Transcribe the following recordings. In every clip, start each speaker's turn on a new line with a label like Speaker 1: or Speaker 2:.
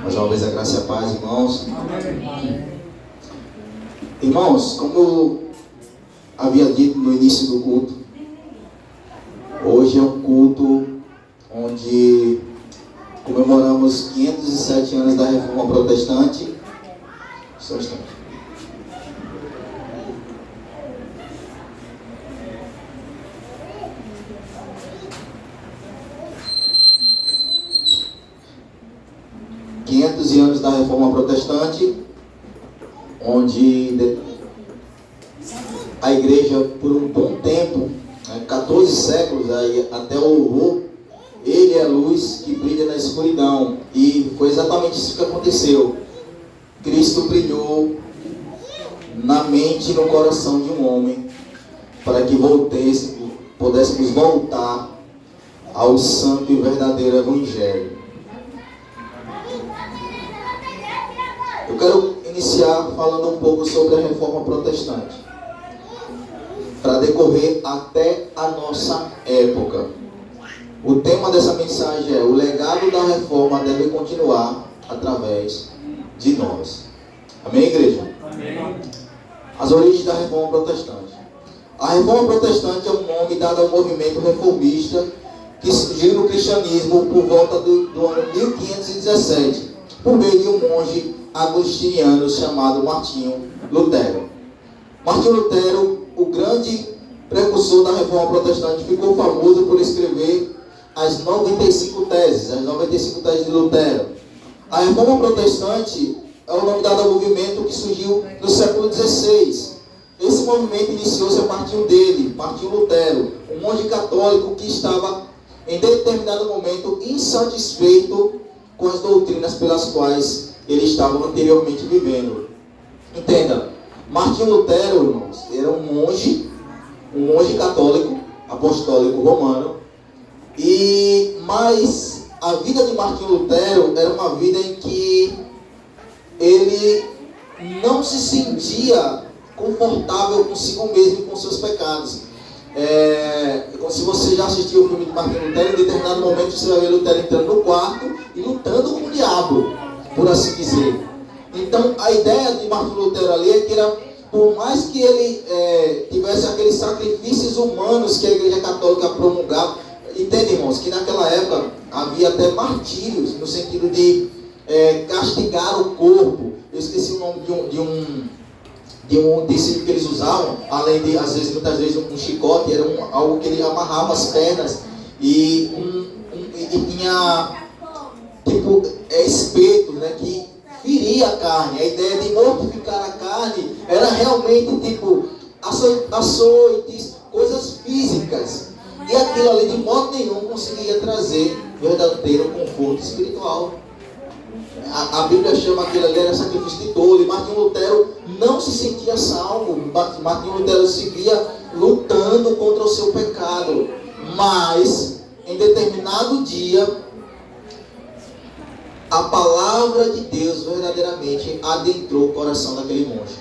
Speaker 1: Mais uma vez a graça e a paz, irmãos. Irmãos, como eu havia dito no início do culto, hoje é um culto onde comemoramos 507 anos da Reforma Protestante. Só um instante. Anos da Reforma Protestante, onde a igreja, por um bom tempo, 14 séculos, aí, até o louvor, ele é a luz que brilha na escuridão. E foi exatamente isso que aconteceu. Cristo brilhou na mente e no coração de um homem, para que pudéssemos voltar ao santo e verdadeiro Evangelho. Eu quero iniciar falando um pouco sobre a Reforma Protestante, para decorrer até a nossa época. O tema dessa mensagem é: o legado da Reforma deve continuar através de nós. Amém, igreja?
Speaker 2: Amém.
Speaker 1: As origens da Reforma Protestante. A Reforma Protestante é um nome dado ao movimento reformista que surgiu no cristianismo por volta do ano 1517, por meio de um monge agostiniano chamado Martinho Lutero. Martinho Lutero, o grande precursor da Reforma Protestante, ficou famoso por escrever as 95 teses de Lutero. A Reforma Protestante é o nome dado ao movimento que surgiu no século XVI. Esse movimento iniciou-se a partir dele, Martinho Lutero, um monge católico que estava em determinado momento insatisfeito com as doutrinas pelas quais ele estava anteriormente vivendo. Entenda, Martinho Lutero, irmãos, era um monge católico, apostólico romano, mas a vida de Martinho Lutero era uma vida em que ele não se sentia confortável consigo mesmo e com seus pecados. Se você já assistiu o filme de Martinho Lutero, em determinado momento você vai ver Lutero entrando no quarto e lutando com o diabo, por assim dizer. Então a ideia de Martinho Lutero ali é que por mais que ele tivesse aqueles sacrifícios humanos que a Igreja Católica promulgava, entende, irmãos, que naquela época havia até martírios, no sentido de castigar o corpo. Eu esqueci o nome de um tecido que eles usavam, além de, muitas vezes, um chicote, era algo que ele amarrava as pernas, e tinha tipo espeto, né, que feria a carne. A ideia de mortificar a carne era realmente tipo açoites, coisas físicas, e aquilo ali de modo nenhum conseguia trazer verdadeiro conforto espiritual. A Bíblia chama aquilo ali era sacrifício de tolo, e Martinho Lutero não se sentia salvo. Martinho Lutero seguia lutando contra o seu pecado, mas em determinado dia a palavra de Deus verdadeiramente adentrou o coração daquele monge.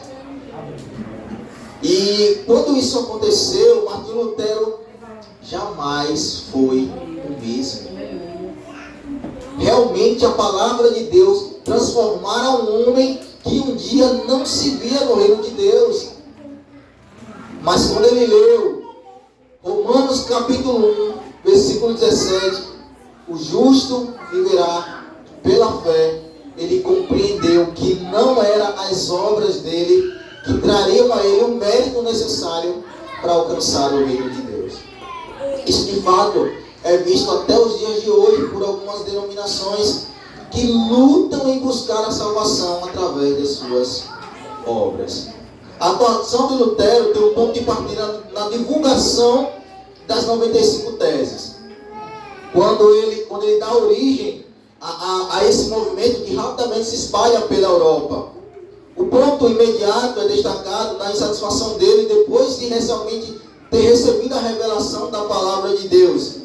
Speaker 1: E quando isso aconteceu, Martinho Lutero jamais foi o mesmo. Realmente a palavra de Deus transformara um homem que um dia não se via no reino de Deus. Mas quando ele leu Romanos capítulo 1, versículo 17, o justo viverá pela fé, ele compreendeu que não eram as obras dele que trariam a ele o mérito necessário para alcançar o reino de Deus. Isso de fato é visto até os dias de hoje por algumas denominações que lutam em buscar a salvação através das suas obras. A atuação de Lutero tem um ponto de partida na divulgação das 95 teses. Quando ele dá origem a esse movimento que rapidamente se espalha pela Europa. O ponto imediato é destacado na insatisfação dele depois de realmente ter recebido a revelação da palavra de Deus,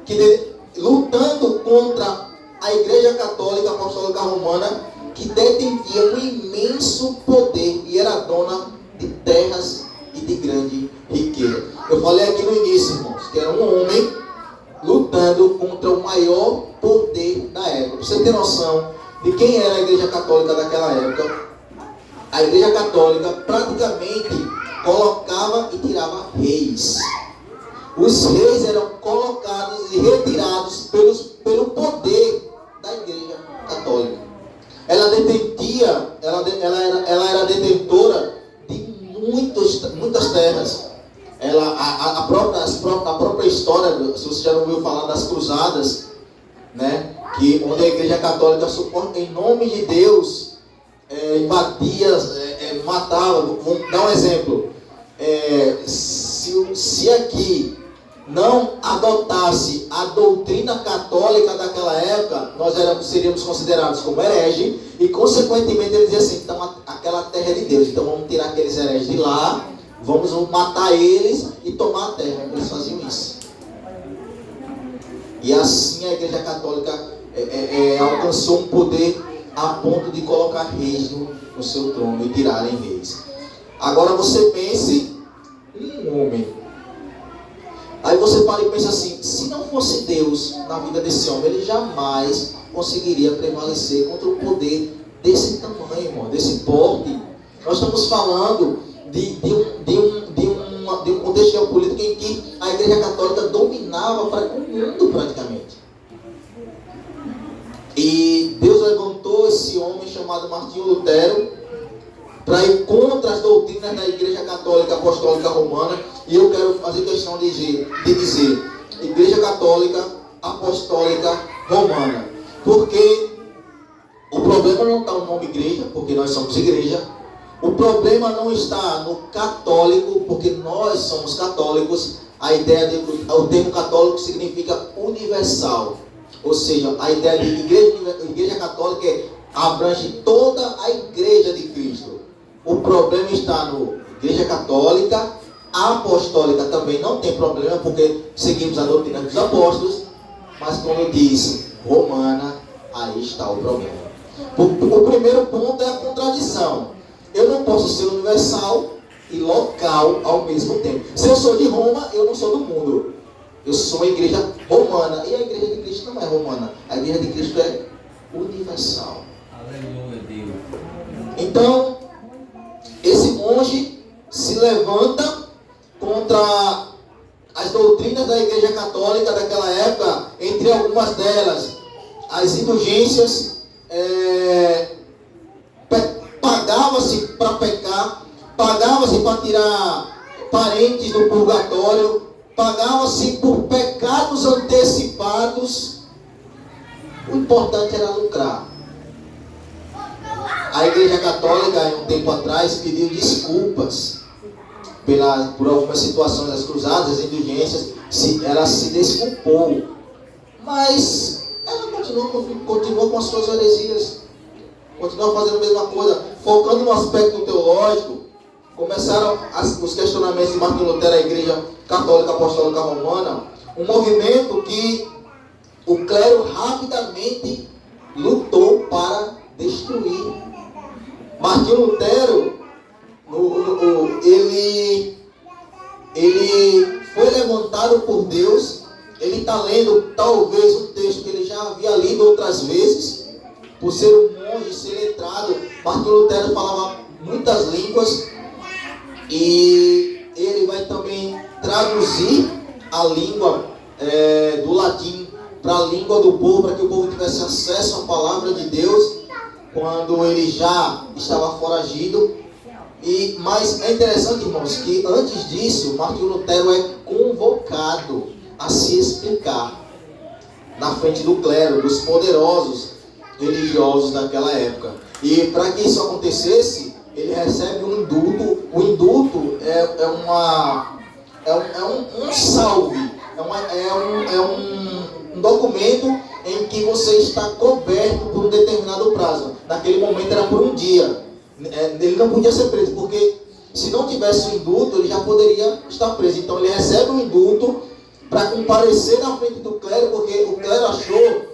Speaker 1: que lutando contra a Igreja Católica Apostólica Romana, que detentia um imenso poder e era dona de terras e de grande riqueza. Eu falei aqui no início, irmãos, que era um homem lutando contra o maior poder da época. Pra você ter noção, de quem era a Igreja Católica daquela época. A Igreja Católica praticamente colocava e tirava reis. Os reis eram colocados e retirados pelo poder da Igreja Católica. Ela era detentora de muitas terras. A própria história, se você já não ouviu falar das cruzadas, né, onde a Igreja Católica, em nome de Deus, invadia, matava. Vamos dar um exemplo. Se aqui não adotasse a doutrina católica daquela época, nós seríamos considerados como herege, e consequentemente ele dizia assim: então aquela terra é de Deus, então vamos tirar aqueles hereges de lá, vamos matar eles e tomar a terra. Eles faziam isso. E assim a Igreja Católica alcançou um poder a ponto de colocar reis no seu trono e tirarem reis. Agora você pense um homem. Aí você para e pensa assim: se não fosse Deus na vida desse homem, ele jamais conseguiria prevalecer contra o poder desse tamanho, irmão, desse porte. Nós estamos falando de um contexto geopolítico em que a Igreja Católica dominava o mundo praticamente. E Deus levantou esse homem chamado Martinho Lutero para ir contra as doutrinas da Igreja Católica Apostólica Romana. E eu quero fazer questão de dizer Igreja Católica Apostólica Romana, porque o problema não está no nome igreja, porque nós somos igreja. O problema não está no católico, porque nós somos católicos. O termo católico significa universal, ou seja, a ideia de igreja católica abrange toda a igreja de Cristo. O problema está no Igreja Católica Apostólica, também não tem problema, porque seguimos a doutrina dos apóstolos, mas quando diz Romana, aí está o problema. O primeiro ponto é a contradição. Eu não posso ser universal e local ao mesmo tempo. Se eu sou de Roma, eu não sou do mundo. Eu sou a igreja romana. E a igreja de Cristo não é romana. A igreja de Cristo é universal.
Speaker 2: Aleluia, Deus.
Speaker 1: Então, esse monge se levanta contra as doutrinas da Igreja Católica daquela época, entre algumas delas, as indulgências, pagava-se para pecar, pagava-se para tirar parentes do purgatório, pagava-se por pecados antecipados. O importante era lucrar. A Igreja Católica, um tempo atrás, pediu desculpas por algumas situações das cruzadas, das indulgências. Ela se desculpou, mas ela continua com as suas heresias, continua fazendo a mesma coisa, focando no aspecto teológico. Começaram os questionamentos de Martinho Lutero à Igreja Católica Apostólica Romana, um movimento que o clero rapidamente lutou para destruir. Martinho Lutero, ele foi levantado por Deus. Ele está lendo talvez um texto que ele já havia lido outras vezes, por ser um monge, ser letrado. Martinho Lutero falava muitas línguas, e ele vai também traduzir a língua do latim para a língua do povo, para que o povo tivesse acesso à palavra de Deus quando ele já estava foragido. Mas é interessante, irmãos, que antes disso, Martinho Lutero é convocado a se explicar na frente do clero, dos poderosos religiosos daquela época. E para que isso acontecesse, ele recebe um indulto. O indulto é um salve, um documento em que você está coberto por um determinado prazo. Naquele momento era por um dia. Ele não podia ser preso, porque se não tivesse o indulto, ele já poderia estar preso. Então ele recebe o indulto para comparecer na frente do clero, porque o clero achou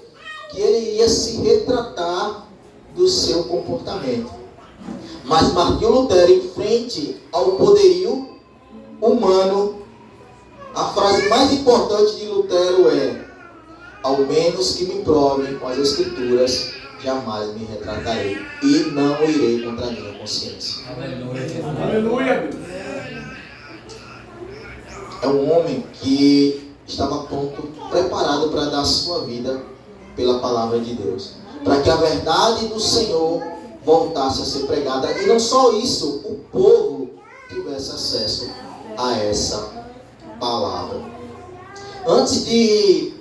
Speaker 1: que ele ia se retratar do seu comportamento. Mas Martinho Lutero, em frente ao poderio humano, a frase mais importante de Lutero é: ao menos que me provem com as Escrituras jamais me retratarei e não irei contra a minha consciência.
Speaker 2: Aleluia.
Speaker 1: É um homem que estava pronto, preparado para dar a sua vida pela palavra de Deus, para que a verdade do Senhor voltasse a ser pregada, e não só isso, o povo tivesse acesso a essa palavra. Antes de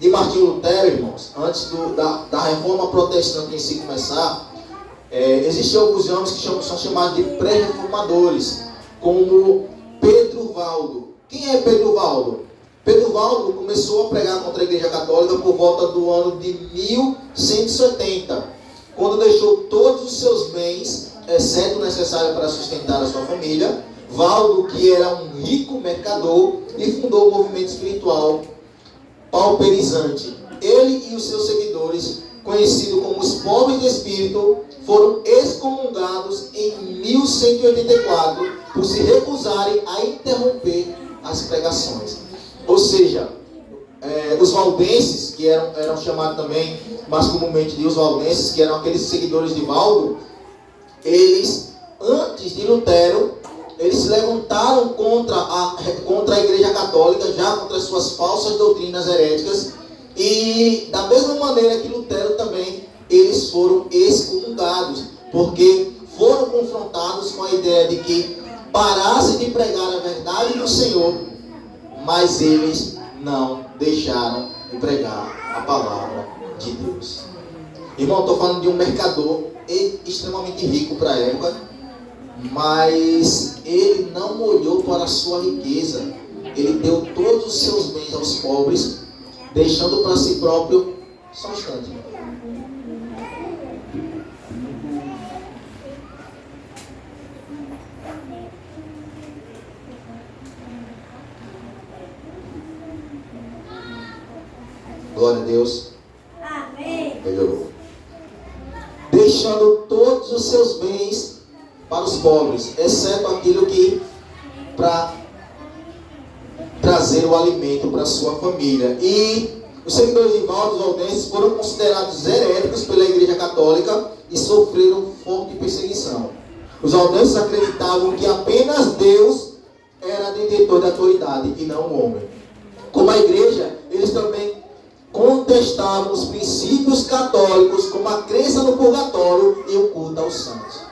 Speaker 1: Martinho Lutero, irmãos, antes da reforma protestante em si começar, existiam alguns homens que são chamados de pré-reformadores, como Pedro Valdo. Quem é Pedro Valdo? Pedro Valdo começou a pregar contra a Igreja Católica por volta do ano de 1170, quando deixou todos os seus bens, exceto o necessário para sustentar a sua família. Valdo, que era um rico mercador, e fundou o movimento espiritual pauperizante. Ele e os seus seguidores, conhecidos como os pobres de espírito, foram excomungados em 1184 por se recusarem a interromper as pregações. Ou seja, os valdenses, que eram chamados também mais comumente de os valdenses, que eram aqueles seguidores de Valdo, eles, antes de Lutero, eles se levantaram contra a Igreja Católica, já contra as suas falsas doutrinas heréticas, e da mesma maneira que Lutero também, eles foram excomungados, porque foram confrontados com a ideia de que parasse de pregar a verdade do Senhor, mas eles não deixaram de pregar a palavra de Deus. Irmão, estou falando de um mercador extremamente rico para a época, mas ele não olhou para a sua riqueza. Ele deu todos os seus bens aos pobres, deixando para si próprio só um instante. Glória a Deus.
Speaker 3: Amém.
Speaker 1: Melhorou. Deixando todos os seus bens para os pobres, exceto aquilo que para trazer o alimento para a sua família. E os seguidores de Valdo, os valdenses, foram considerados heréticos pela Igreja Católica e sofreram forte perseguição. Os valdenses acreditavam que apenas Deus era detentor da autoridade e não o homem. Como a Igreja, eles também contestavam os princípios católicos, como a crença no purgatório e o culto aos santos.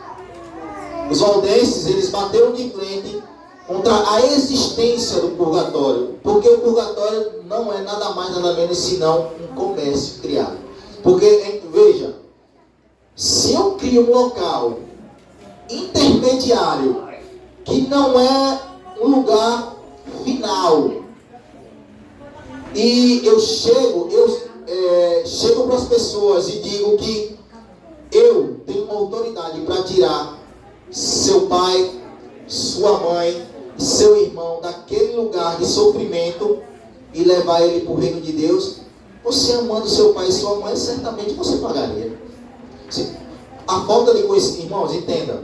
Speaker 1: Os valdenses, eles bateram de frente contra a existência do purgatório, porque o purgatório não é nada mais, nada menos senão um comércio criado. Porque, veja, se eu crio um local intermediário, que não é um lugar final, e eu chego para as pessoas e digo que eu tenho uma autoridade para tirar seu pai, sua mãe, seu irmão daquele lugar de sofrimento e levar ele para o reino de Deus, você amando seu pai e sua mãe, certamente você pagaria. A falta de conhecimento, irmãos, entenda,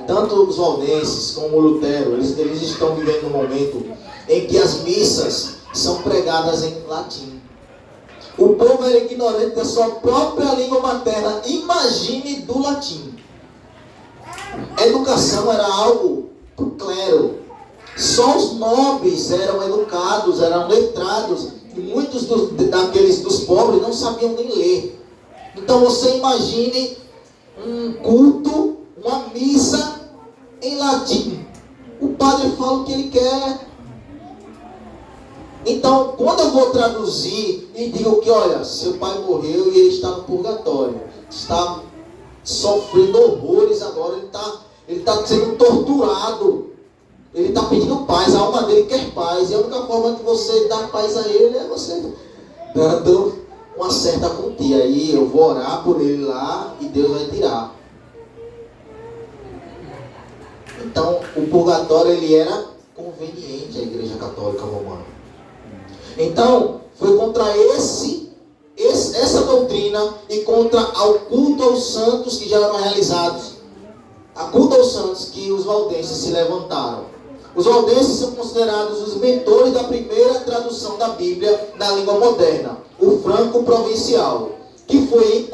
Speaker 1: tanto os valdenses como o Lutero, eles estão vivendo um momento em que as missas são pregadas em latim. O povo era ignorante da sua própria língua materna. Imagine do latim. Educação era algo para o clero. Só os nobres eram educados, eram letrados. E muitos dos pobres não sabiam nem ler. Então você imagine um culto, uma missa em latim. O padre fala o que ele quer. Então, quando eu vou traduzir e digo que, olha, seu pai morreu e ele está no purgatório, está sofrendo horrores agora, ele está sendo torturado, ele está pedindo paz, a alma dele quer paz, e a única forma de você dar paz a ele é você dando uma certa quantia. Aí eu vou orar por ele lá e Deus vai tirar. Então, o purgatório, ele era conveniente à Igreja Católica Romana. Então, foi contra essa doutrina e contra o culto aos santos que já eram realizados, a culto aos santos, que os valdenses se levantaram. Os valdenses são considerados os mentores da primeira tradução da Bíblia na língua moderna, o franco-provencial, que foi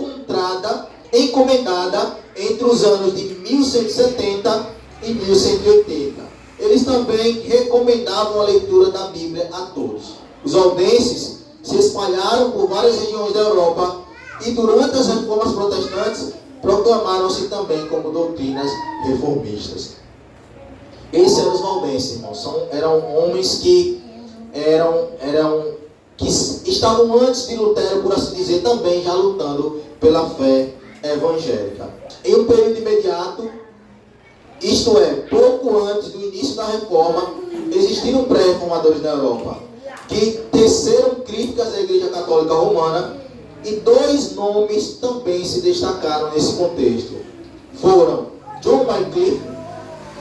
Speaker 1: encomendada entre os anos de 1170 e 1180. Eles também recomendavam a leitura da Bíblia a todos. Os valdenses se espalharam por várias regiões da Europa e durante as reformas protestantes proclamaram-se também como doutrinas reformistas. Esses eram os valdenses, irmãos. Eram homens que que estavam antes de Lutero, por assim dizer, também já lutando pela fé evangélica. Em um período imediato, isto é, pouco antes do início da reforma, existiram pré-reformadores na Europa que teceram críticas à Igreja Católica Romana, e dois nomes também se destacaram nesse contexto. Foram John Wycliffe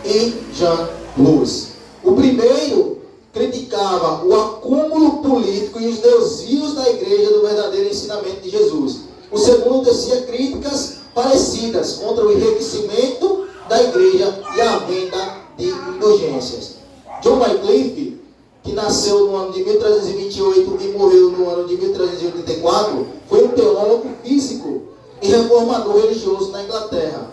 Speaker 1: e John Hus. O primeiro criticava o acúmulo político e os desvios da igreja do verdadeiro ensinamento de Jesus. O segundo tecia críticas parecidas contra o enriquecimento da igreja e a venda de indulgências. John Wycliffe, que nasceu no ano de 1328 e morreu no ano de 1384, foi um teólogo físico e reformador religioso na Inglaterra.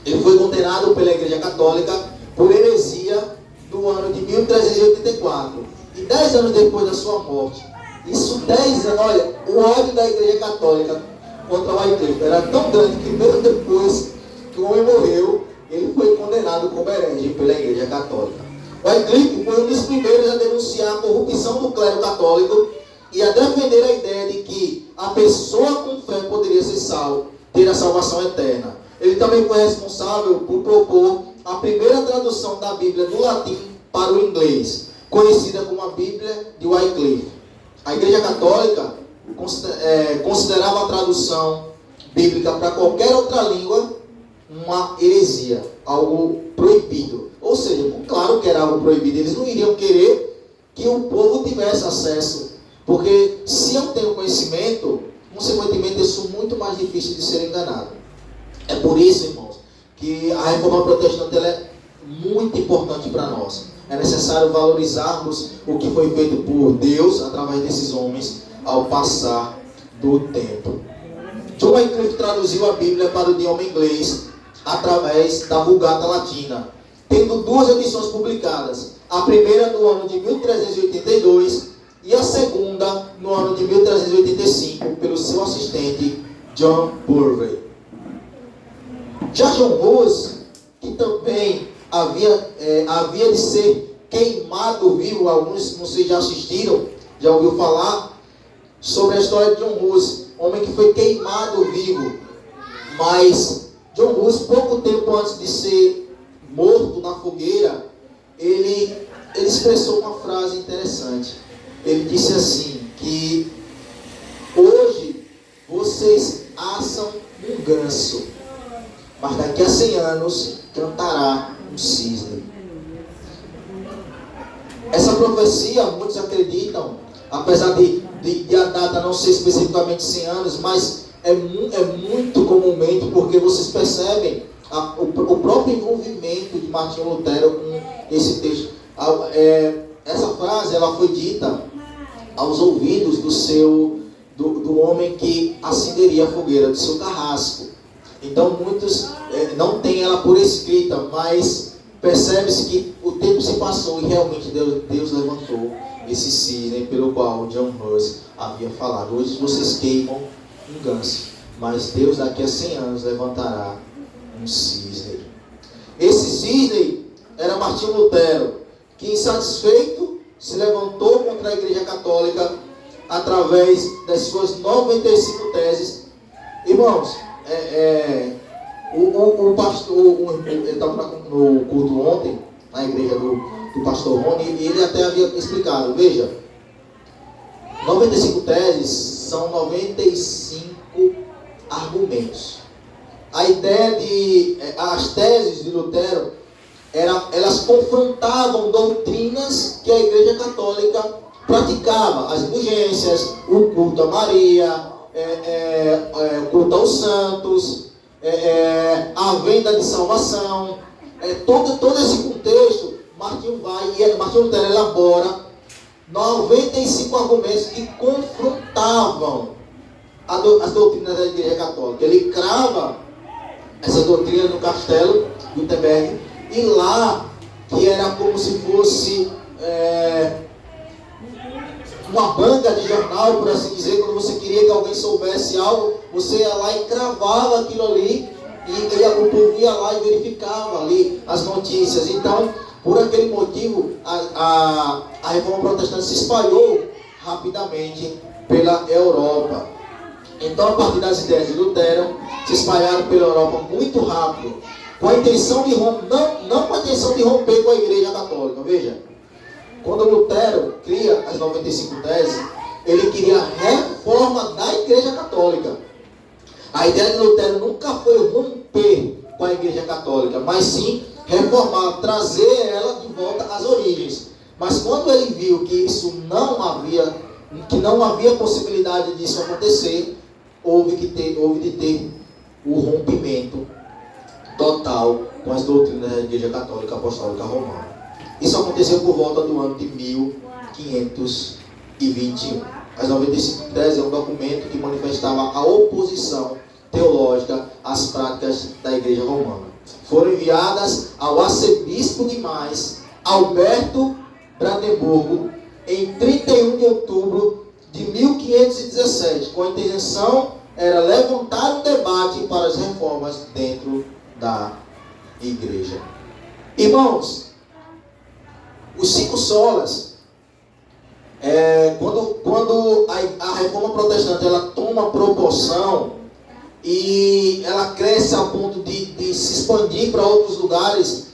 Speaker 1: Ele foi condenado pela Igreja Católica por heresia no ano de 1384. E 10 anos depois da sua morte, isso 10 anos, olha, o ódio da Igreja Católica contra Wycliffe era tão grande que mesmo depois que o homem morreu, ele foi condenado como herege pela Igreja Católica. Wycliffe foi um dos primeiros a denunciar a corrupção do clero católico e a defender a ideia de que a pessoa com fé poderia ser salva, ter a salvação eterna. Ele também foi responsável por propor a primeira tradução da Bíblia do latim para o inglês, conhecida como a Bíblia de Wycliffe. A Igreja Católica considerava a tradução bíblica para qualquer outra língua uma heresia, algo proibido. Ou seja, claro que era algo proibido, eles não iriam querer que o povo tivesse acesso, porque se eu tenho conhecimento, consequentemente eu sou muito mais difícil de ser enganado. É por isso, irmãos, que a reforma protestante ela é muito importante para nós. É necessário valorizarmos o que foi feito por Deus através desses homens ao passar do tempo. John Wycliffe traduziu a Bíblia para o idioma inglês através da Vulgata Latina, tendo duas edições publicadas. A primeira no ano de 1382 e a segunda no ano de 1385 pelo seu assistente John Purvey. Já John Hus, que também havia de ser queimado vivo, alguns não sei já assistiram, já ouviu falar sobre a história de John Hus, homem que foi queimado vivo. Mas John Hus, pouco tempo antes de ser morto na fogueira, ele expressou uma frase interessante. Ele disse assim, que hoje vocês assam um ganso, mas daqui a 100 anos cantará um cisne. Essa profecia, muitos acreditam, apesar de a data não ser especificamente 100 anos, mas é muito comumente, porque vocês percebem o próprio envolvimento de Martinho Lutero com esse texto. Essa frase ela foi dita aos ouvidos do homem que acenderia a fogueira, do seu carrasco. Então muitos não têm ela por escrita, mas percebe-se que o tempo se passou e realmente Deus levantou esse cisne pelo qual John Hus havia falado. Hoje vocês queimam um ganso, mas Deus daqui a 100 anos levantará um cisne. Esse cisne era Martinho Lutero, que insatisfeito se levantou contra a Igreja Católica através das suas 95 teses. Irmãos, o pastor, ele estava no culto ontem, na igreja do pastor Rony, e ele até havia explicado, veja, 95 teses são 95 argumentos. A ideia as teses de Lutero, elas confrontavam doutrinas que a Igreja Católica praticava, as indulgências, o culto a Maria, o culto aos santos, a venda de salvação, todo esse contexto, Martinho Lutero elabora 95 argumentos que confrontavam as doutrinas da Igreja Católica. Ele crava essa doutrina no castelo de Wittenberg, e lá, que era como se fosse uma banca de jornal, por assim dizer, quando você queria que alguém soubesse algo, você ia lá e cravava aquilo ali, e o povo ia lá e verificava ali as notícias. Então, por aquele motivo, a Reforma Protestante se espalhou rapidamente pela Europa. Então, a partir das ideias de Lutero, se espalharam pela Europa muito rápido, com a intenção de não com a intenção de romper com a Igreja Católica. Veja, quando Lutero cria as 95 teses, ele queria a reforma da Igreja Católica. A ideia de Lutero nunca foi romper com a Igreja Católica, mas sim reformar, trazer ela de volta às origens. Mas quando ele viu que isso não havia possibilidade disso acontecer, houve de ter o rompimento total com as doutrinas da Igreja Católica Apostólica Romana. Isso aconteceu por volta do ano de 1521. As 95 teses é um documento que manifestava a oposição teológica às práticas da Igreja Romana. Foram enviadas ao arcebispo de Mais, Alberto Brandenburgo, em 31 de outubro de 1517, com a intenção era levantar um debate para as reformas dentro da Igreja. Irmãos, os 5 solas, quando a Reforma Protestante ela toma proporção e ela cresce a ponto de se expandir para outros lugares,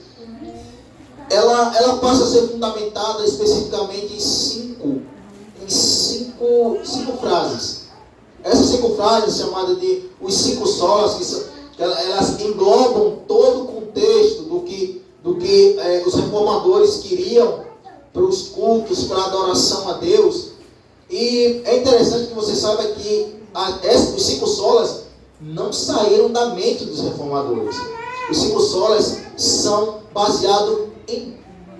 Speaker 1: ela passa a ser fundamentada especificamente em cinco frases. Essas 5 frases, chamadas de os 5 solas, elas englobam todo o contexto do que os reformadores queriam para os cultos, para a adoração a Deus. E é interessante que você saiba que os 5 solas não saíram da mente dos reformadores. Os 5 solas são baseados em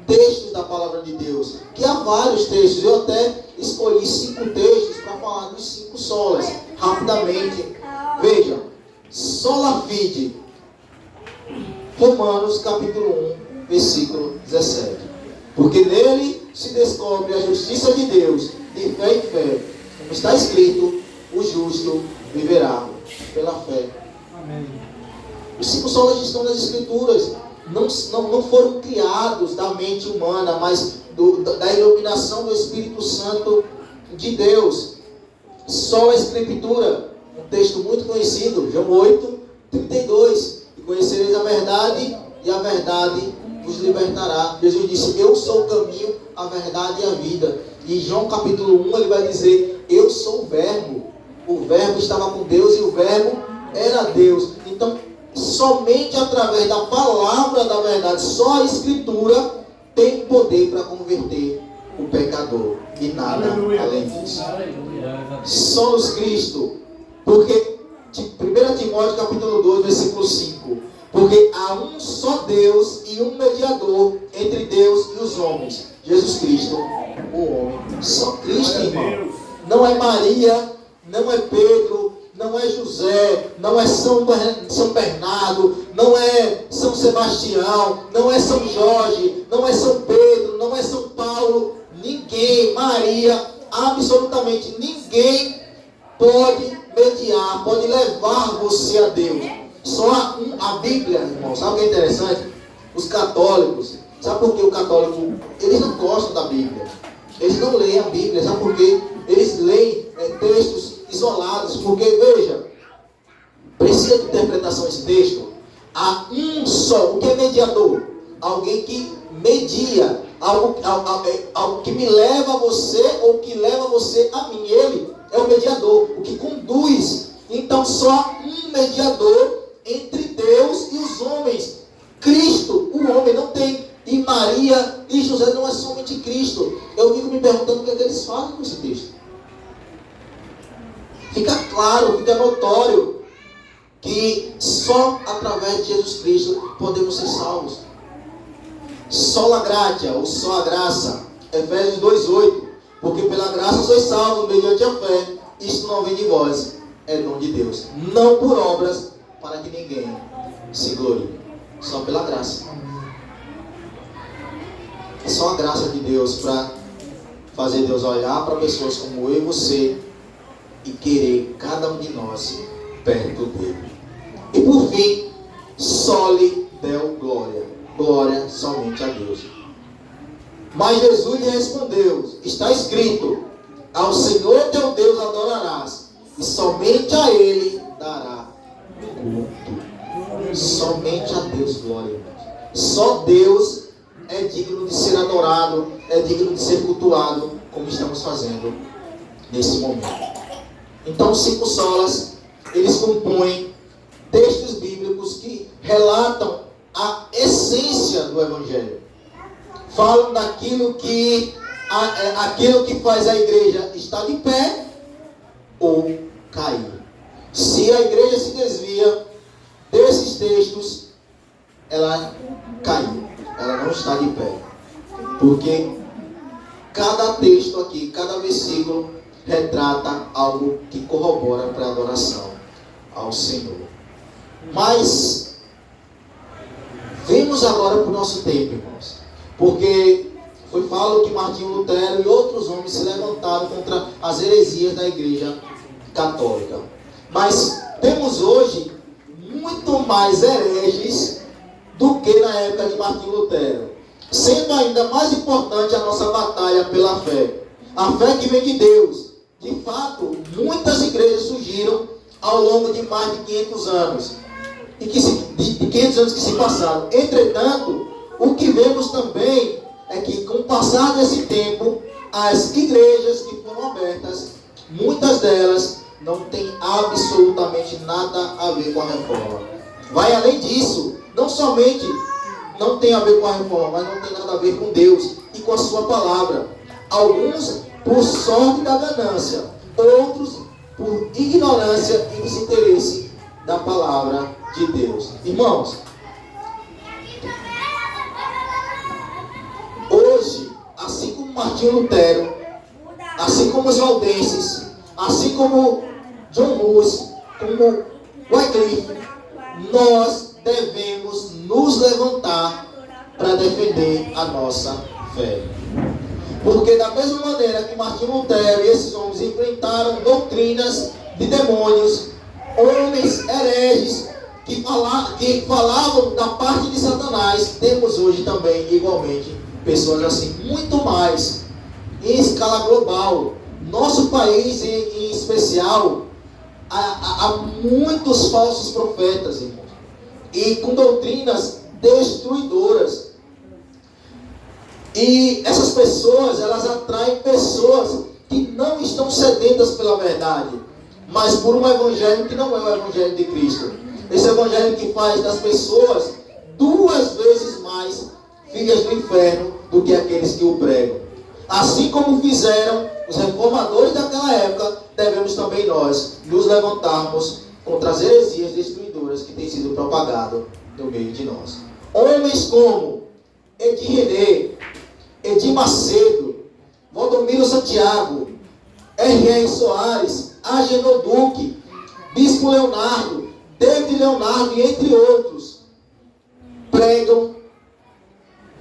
Speaker 1: textos da palavra de Deus, que há vários textos. Eu até escolhi 5 textos para falar dos 5 solas rapidamente. Veja, sola fide, Romanos capítulo 1, versículo 17. Porque nele se descobre a justiça de Deus, de fé em fé. Como está escrito, o justo viverá pela fé. Amém. Os 5 solas estão nas Escrituras. Não foram criados da mente humana, mas da iluminação do Espírito Santo de Deus. Sola Escritura, um texto muito conhecido, João 8, 32. E conhecereis a verdade, e a verdade vos libertará. Jesus disse, eu sou o caminho, a verdade e a vida. E João capítulo 1, ele vai dizer, eu sou o verbo. O verbo estava com Deus e o verbo era Deus. Então, somente através da palavra da verdade, só a Escritura tem poder para converter o pecador. E nada além disso. Solos Cristo. Porque 1 Timóteo capítulo 2, versículo 5. Porque há um só Deus e um mediador entre Deus e os homens, Jesus Cristo, o homem. Só Cristo, irmão. Não é Maria, não é Pedro, não é José, não é São Bernardo, não é São Sebastião, não é São Jorge, não é São Pedro, não é São Paulo. Ninguém, Maria, absolutamente ninguém pode mediar, pode levar você a Deus. Só a Bíblia, irmão. Sabe o que é interessante? Os católicos, sabe por que o católico, eles não gostam da Bíblia? Eles não leem a Bíblia, sabe por quê? Eles leem textos isolados, porque, veja, precisa de interpretação esse texto. Há um só, o que é mediador? Alguém que media, algo que me leva a você, ou que leva você a mim. Ele é o mediador, o que conduz. Então, só um mediador entre Deus e os homens. Cristo, o homem, não tem. E Maria e José não é somente Cristo. Eu fico me perguntando o que eles fazem com esse texto. Fica claro, fica notório que só através de Jesus Cristo podemos ser salvos. Sola gratia, ou só a graça. Efésios 2,8. Porque pela graça sois salvos mediante a fé. Isto não vem de vós, é dom de Deus, não por obras, para que ninguém se glorie, só pela graça. É só a graça de Deus para fazer Deus olhar para pessoas como eu e você e querer cada um de nós perto dele. E por fim, só lhe deu glória. Glória somente a Deus. Mas Jesus lhe respondeu: está escrito, ao Senhor teu Deus adorarás, e somente a Ele dará culto. Somente a Deus glória. Só Deus é digno de ser adorado, é digno de ser cultuado, como estamos fazendo nesse momento. Então, os 5 solas, eles compõem textos bíblicos que relatam a essência do Evangelho. Falam daquilo que aquilo que faz a igreja estar de pé ou cair. Se a igreja se desvia desses textos, ela caiu, ela não está de pé. Porque cada texto aqui, cada versículo retrata algo que corrobora para a adoração ao Senhor. Mas vemos agora para o nosso tempo, irmãos. Porque foi falado que Martinho Lutero e outros homens se levantaram contra as heresias da Igreja Católica. Mas temos hoje muito mais hereges do que na época de Martinho Lutero. Sendo ainda mais importante a nossa batalha pela fé. A fé que vem de Deus. De fato, muitas igrejas surgiram ao longo de mais de 500 anos. De 500 anos que se passaram. Entretanto, o que vemos também é que com o passar desse tempo, as igrejas que foram abertas, muitas delas não têm absolutamente nada a ver com a reforma. Vai além disso, não somente não tem a ver com a reforma, mas não tem nada a ver com Deus e com a sua palavra. Alguns por sorte da ganância, outros por ignorância e desinteresse da palavra de Deus. Irmãos, hoje, assim como Martinho Lutero, assim como os valdenses, assim como John Hus, como Wycliffe, nós devemos nos levantar para defender a nossa fé. Porque da mesma maneira que Martinho Lutero e esses homens enfrentaram doutrinas de demônios, homens hereges que falavam da parte de Satanás, temos hoje também igualmente pessoas assim, muito mais em escala global. Nosso país em especial, há muitos falsos profetas, irmãos, e com doutrinas destruidoras. E essas pessoas, elas atraem pessoas que não estão sedentas pela verdade, mas por um evangelho que não é o evangelho de Cristo. Esse evangelho que faz das pessoas 2 vezes mais filhas do inferno do que aqueles que o pregam. Assim como fizeram os reformadores daquela época, devemos também nós nos levantarmos contra as heresias destruidoras que têm sido propagadas no meio de nós. Homens como Edir René, Edir Macedo, Valdomiro Santiago, R.R. Soares, Agenor Duque, Bispo Leonardo, David Leonardo e entre outros, pregam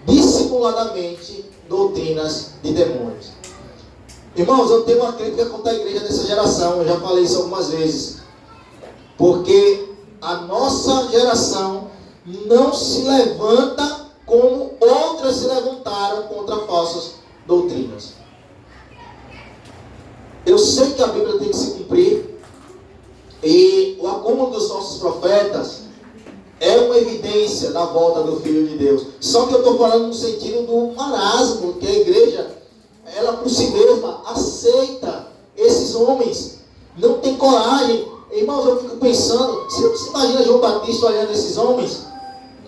Speaker 1: dissimuladamente doutrinas de demônios. Irmãos, eu tenho uma crítica contra a igreja dessa geração, eu já falei isso algumas vezes, porque a nossa geração não se levanta como outras se levantaram contra falsas doutrinas. Eu sei que a Bíblia tem que se cumprir, e o acúmulo dos falsos profetas é uma evidência da volta do Filho de Deus. Só que eu estou falando no sentido do marasmo, que a igreja, ela por si mesma, aceita esses homens, não tem coragem. Irmãos, eu fico pensando, você imagina João Batista olhando esses homens?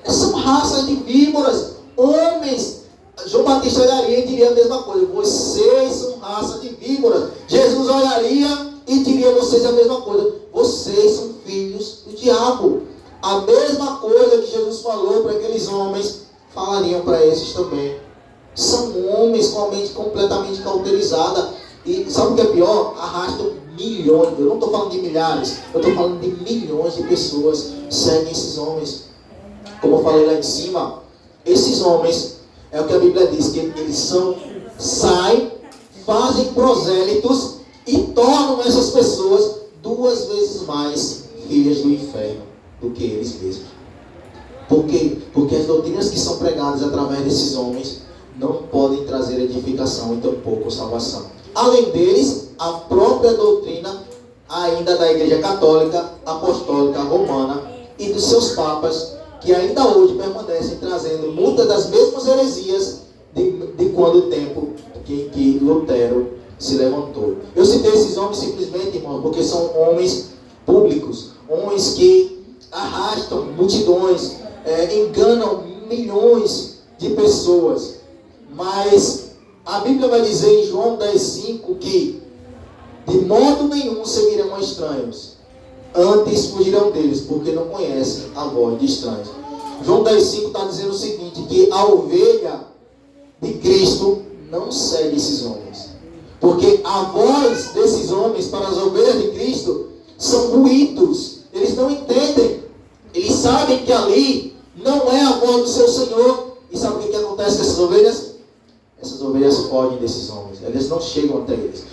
Speaker 1: São raças de víboras, homens. João Batista olharia e diria a mesma coisa: vocês são raça de víboras. Jesus olharia e diria a vocês a mesma coisa: vocês são filhos do diabo. A mesma coisa que Jesus falou para aqueles homens, falariam para esses também. São homens com a mente completamente cauterizada. E sabe o que é pior? Arrastam milhões, eu não estou falando de milhares, eu estou falando de milhões de pessoas seguem esses homens. Como eu falei lá em cima, esses homens, é o que a Bíblia diz, que eles saem, fazem prosélitos e tornam essas pessoas 2 vezes mais filhas do inferno do que eles mesmos. Por quê? Porque as doutrinas que são pregadas através desses homens não podem trazer edificação e tampouco salvação. Além deles, a própria doutrina ainda da Igreja Católica, Apostólica, Romana e dos seus papas, que ainda hoje permanecem trazendo muitas das mesmas heresias de quando o tempo que Lutero se levantou. Eu citei esses homens simplesmente, irmão, porque são homens públicos, homens que arrastam multidões, enganam milhões de pessoas. Mas a Bíblia vai dizer em João 10,5 que de modo nenhum seguirão a estranhos, antes fugirão deles, porque não conhecem a voz de estranhos. João 10,5 está dizendo o seguinte, que a ovelha de Cristo não segue esses homens, porque a voz desses homens para as ovelhas de Cristo são ruídos. Eles não entendem, eles sabem que ali não é a voz do seu Senhor. E sabe o que acontece com essas ovelhas? Essas ovelhas fogem desses homens, eles não chegam até eles.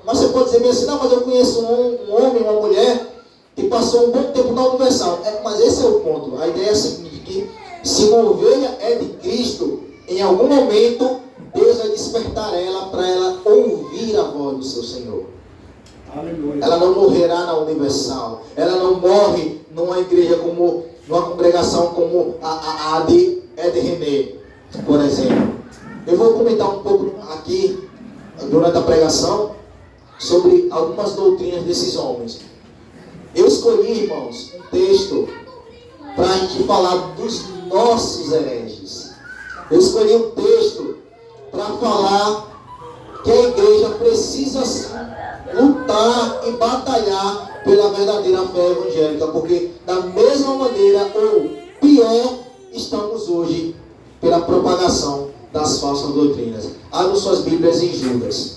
Speaker 1: Mas você pode dizer bem assim, não, mas eu conheço um homem, uma mulher que passou um bom tempo na Universal. Mas esse é o ponto. A ideia é a seguinte, que se uma ovelha é de Cristo, em algum momento Deus vai despertar ela para ela ouvir a voz do seu Senhor. Aleluia. Ela não morrerá na Universal. Ela não morre numa igreja como, numa congregação como a de Ed René, por exemplo. Eu vou comentar um pouco aqui, durante a pregação, sobre algumas doutrinas desses homens. Eu escolhi, irmãos, um texto para a gente falar dos nossos hereges. Eu escolhi um texto para falar que a igreja precisa lutar e batalhar pela verdadeira fé evangélica, porque da mesma maneira, ou pior, estamos hoje pela propagação das falsas doutrinas. Abram suas Bíblias em Judas.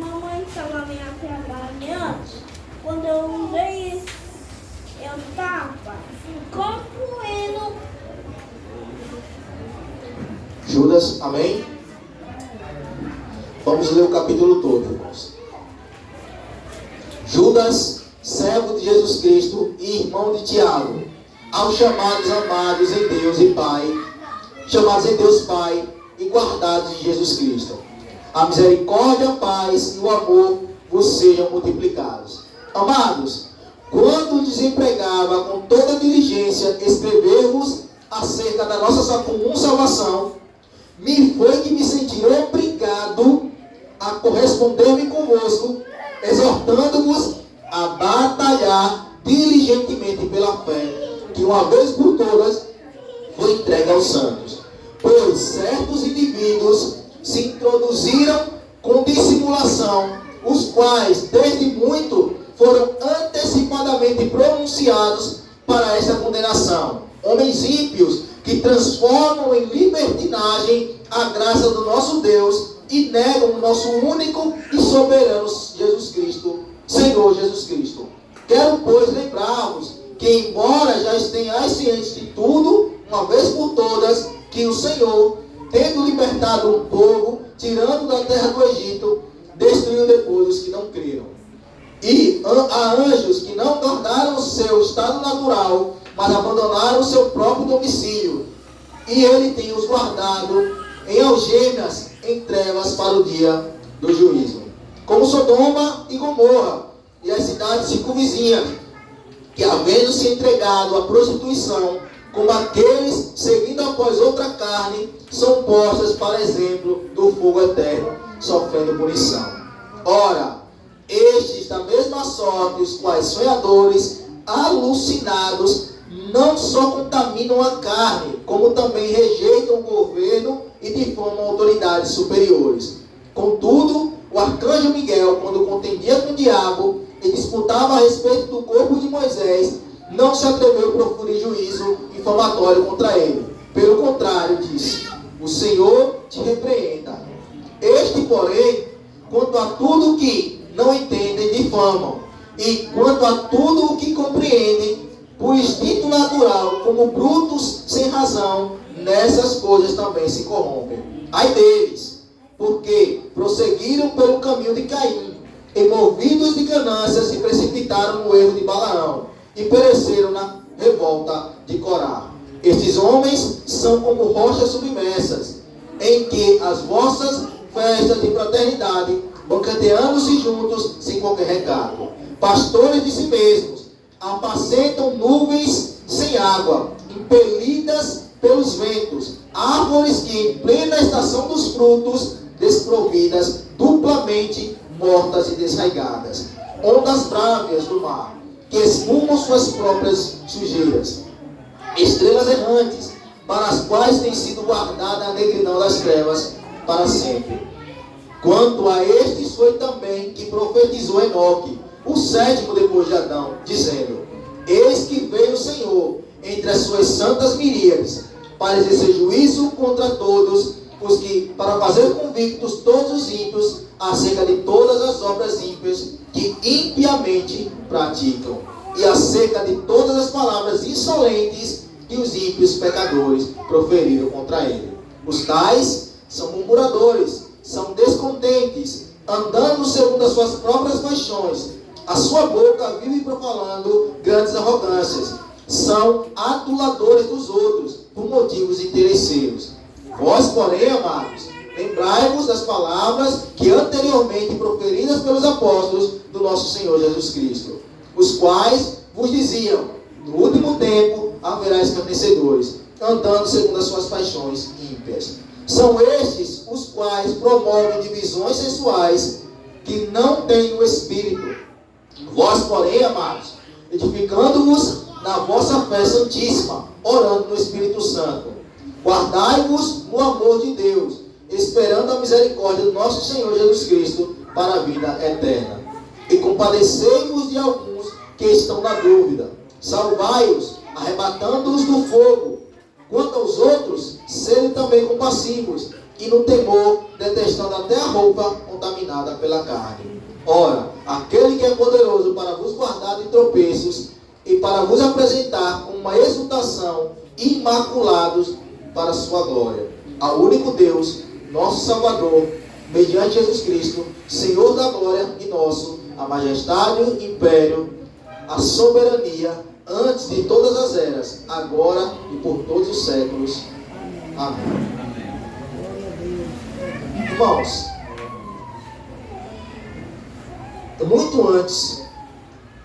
Speaker 3: Mamãe estava minha trabalhando. Quando eu usei, eu estava concluindo.
Speaker 1: Judas, amém? Vamos ler o capítulo todo, irmãos. Judas, servo de Jesus Cristo e irmão de Tiago, aos chamados amados em Deus e Pai, chamados em Deus Pai e guardados em Jesus Cristo. A misericórdia, a paz e o amor vos sejam multiplicados. Amados, quando desempregava com toda diligência escrever-vos acerca da nossa comum salvação, me foi que me senti obrigado a corresponder-me convosco, exortando-vos a batalhar diligentemente pela fé, que uma vez por todas foi entregue aos santos. Pois certos indivíduos se introduziram com dissimulação, os quais desde muito foram antecipadamente pronunciados para esta condenação. Homens ímpios que transformam em libertinagem a graça do nosso Deus e negam o nosso único e soberano Jesus Cristo, Senhor Jesus Cristo. Quero, pois, lembrar-vos que, embora já estejais cientes de tudo, uma vez por todas, que o Senhor, tendo libertado um povo, tirando da terra do Egito, destruiu depois os que não creram. E há anjos que não guardaram o seu estado natural, mas abandonaram o seu próprio domicílio. E ele tem os guardado em algemas, em trevas para o dia do juízo. Como Sodoma e Gomorra, e as cidades circunvizinhas, que havendo se entregado à prostituição, como aqueles seguindo após outra carne, são postas para exemplo do fogo eterno, sofrendo punição. Ora, estes da mesma sorte, os quais sonhadores, alucinados, não só contaminam a carne, como também rejeitam o governo e difamam autoridades superiores. Contudo, o o arcanjo Miguel, quando contendia com o diabo e disputava a respeito do corpo de Moisés, não se atreveu a proferir juízo infamatório contra ele. Pelo contrário, disse: o Senhor te repreenda. Este, porém, quanto a tudo que não entendem, difamam, e quanto a tudo o que compreendem, por instinto natural, como brutos sem razão, nessas coisas também se corrompem. Ai deles, porque prosseguiram pelo caminho de Caim, e movidos de ganância se precipitaram no erro de Balaão, e pereceram na revolta de Corá. Estes homens são como rochas submersas, em que as vossas festas de fraternidade, banqueteando-se juntos sem qualquer recado. Pastores de si mesmos, apacentam nuvens sem água, impelidas pelos ventos, árvores que em plena estação dos frutos, desprovidas, duplamente mortas e desraigadas. Ondas brávias do mar, que espumam suas próprias sujeiras. Estrelas errantes, para as quais tem sido guardada a negridão das trevas para sempre. Quanto a estes foi também que profetizou Enoque, o sétimo depois de Adão, dizendo: eis que veio o Senhor entre as suas santas miríades, para exercer juízo contra todos os que, para fazer convictos todos os ímpios acerca de todas as obras ímpias que impiamente praticam, e acerca de todas as palavras insolentes que os ímpios pecadores proferiram contra ele. Os tais são murmuradores, são descontentes, andando segundo as suas próprias paixões. A sua boca vive profalando grandes arrogâncias. São aduladores dos outros, por motivos interesseiros. Vós, porém, amados, lembrai-vos das palavras que anteriormente proferidas pelos apóstolos do nosso Senhor Jesus Cristo, os quais vos diziam: no último tempo haverá escarnecedores, andando segundo as suas paixões ímpias. São estes os quais promovem divisões sensuais, que não têm o Espírito. Vós, porém, amados, edificando-vos na vossa fé santíssima, orando no Espírito Santo, guardai-vos no amor de Deus, esperando a misericórdia do nosso Senhor Jesus Cristo para a vida eterna. E compadecei-vos de alguns que estão na dúvida, salvai-os, arrebatando-os do fogo. Quanto aos outros, sede também compassivos, e no temor, detestando até a roupa contaminada pela carne. Ora, aquele que é poderoso para vos guardar de tropeços, e para vos apresentar com uma exultação, imaculados para a sua glória. Ao único Deus, nosso Salvador, mediante Jesus Cristo, Senhor da glória e nosso, a majestade, o império, a soberania, antes de todas as eras, agora e por todos os séculos. Amém. Irmãos, muito antes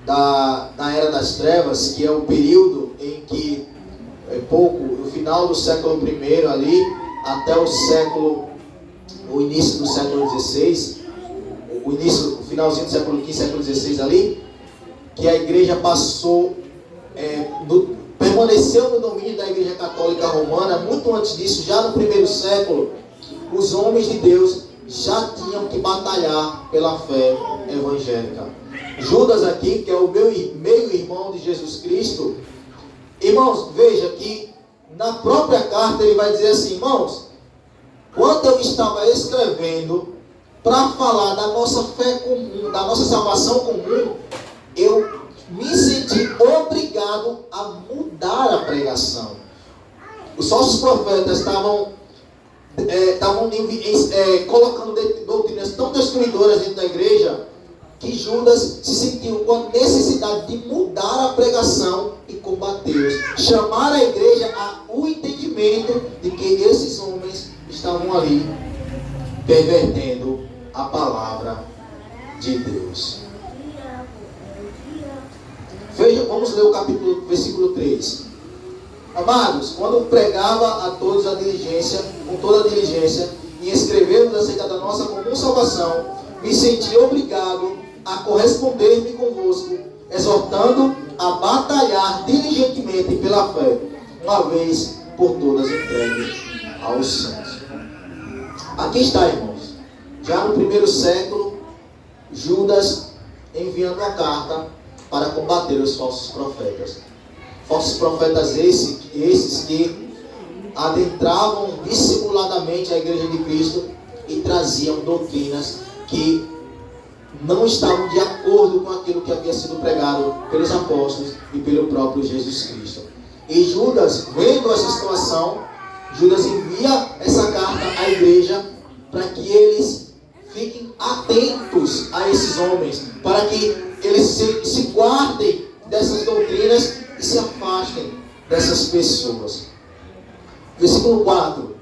Speaker 1: da Era das Trevas, que é o período em que, no final do século I ali, até o início do século XVI, o finalzinho do século XV, século XVI ali, que a igreja permaneceu no domínio da Igreja Católica Romana. Muito antes disso, já no primeiro século, os homens de Deus já tinham que batalhar pela fé evangélica. Judas aqui, que é o meio-irmão de Jesus Cristo, irmãos, veja que na própria carta ele vai dizer assim: irmãos, quando eu estava escrevendo para falar da nossa fé comum, da nossa salvação comum, eu me senti obrigado a mudar a pregação. Os falsos profetas estavam colocando doutrinas tão destruidoras dentro da igreja, que Judas se sentiu com a necessidade de mudar a pregação e combatê-los, chamar a igreja ao entendimento de que esses homens estavam ali pervertendo a palavra de Deus. Veja, vamos ler o versículo 3. Amados, quando pregava a todos com toda a diligência, em escrever-nos acerca da nossa comum salvação, me senti obrigado a corresponder-me convosco, exortando a batalhar diligentemente pela fé, uma vez por todas entregue aos santos. Aqui está, irmãos, Já no primeiro século, Judas enviando uma carta para combater os falsos profetas. Falsos profetas esses que adentravam dissimuladamente a igreja de Cristo e traziam doutrinas que não estavam de acordo com aquilo que havia sido pregado pelos apóstolos e pelo próprio Jesus Cristo. E Judas, vendo essa situação, Judas envia essa carta à igreja para que eles fiquem atentos a esses homens, para que eles se guardem dessas doutrinas e se afastem dessas pessoas. Versículo 4.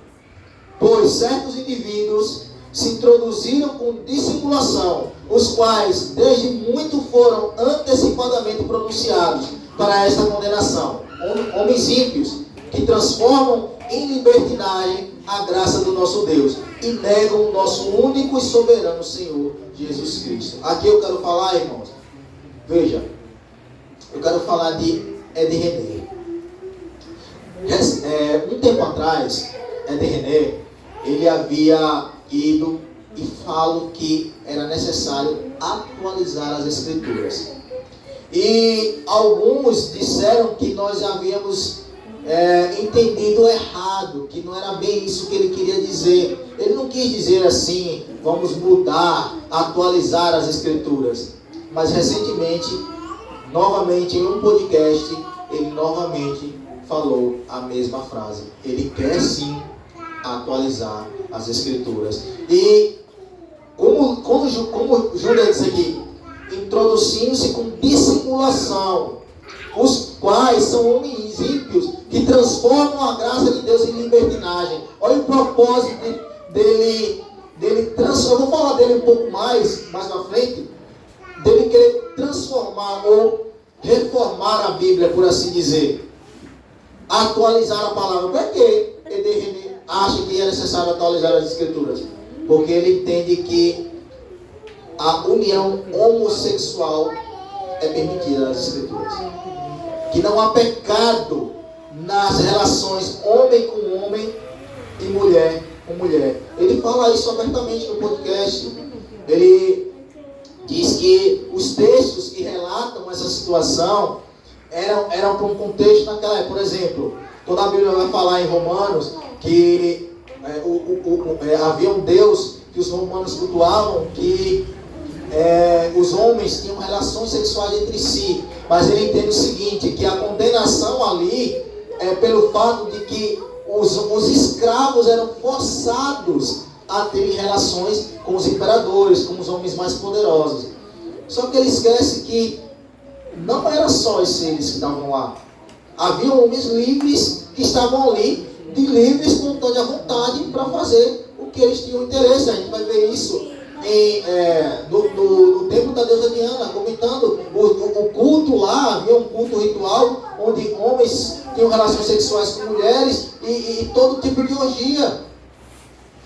Speaker 1: Pois certos indivíduos se introduziram com dissimulação, os quais desde muito foram antecipadamente pronunciados para esta condenação. Homens ímpios que transformam em libertinagem a graça do nosso Deus e negam o nosso único e soberano Senhor Jesus Cristo. Aqui eu quero falar, irmãos, veja, eu quero falar de Ed René. Um tempo atrás, Ed René, ele havia ido e falou que era necessário atualizar as Escrituras. E alguns disseram que nós havíamos entendido errado, que não era bem isso que ele queria dizer. Ele não quis dizer assim, vamos mudar, atualizar as Escrituras. Mas recentemente, novamente em um podcast, ele novamente falou a mesma frase. Ele quer sim atualizar as Escrituras. E como Judas disse aqui, introduzindo-se com dissimulação, os quais são homens ímpios que transformam a graça de Deus em libertinagem. Olha o propósito dele eu vou falar dele um pouco mais na frente, dele querer transformar ou reformar a Bíblia, por assim dizer, atualizar a palavra. Por que ele acha que é necessário atualizar as Escrituras? Porque ele entende que a união homossexual é permitida nas Escrituras, que não há pecado nas relações homem com homem e mulher com mulher. Ele fala isso abertamente no podcast. Ele diz que os textos que relatam essa situação eram para um contexto naquela época. Por exemplo, quando a Bíblia vai falar em Romanos que havia um Deus que os romanos cultuavam, que os homens tinham relações sexuais entre si, mas ele entende o seguinte, que a condenação ali é pelo fato de que os escravos eram forçados a terem relações com os imperadores, com os homens mais poderosos. Só que ele esquece que não era só esses seres que estavam lá. Havia homens livres que estavam ali, de livre, espontânea vontade, para fazer o que eles tinham interesse. A gente vai ver isso no templo da deusa Diana, comentando o culto lá. Havia um culto ritual onde homens tinham relações sexuais com mulheres e todo tipo de orgia.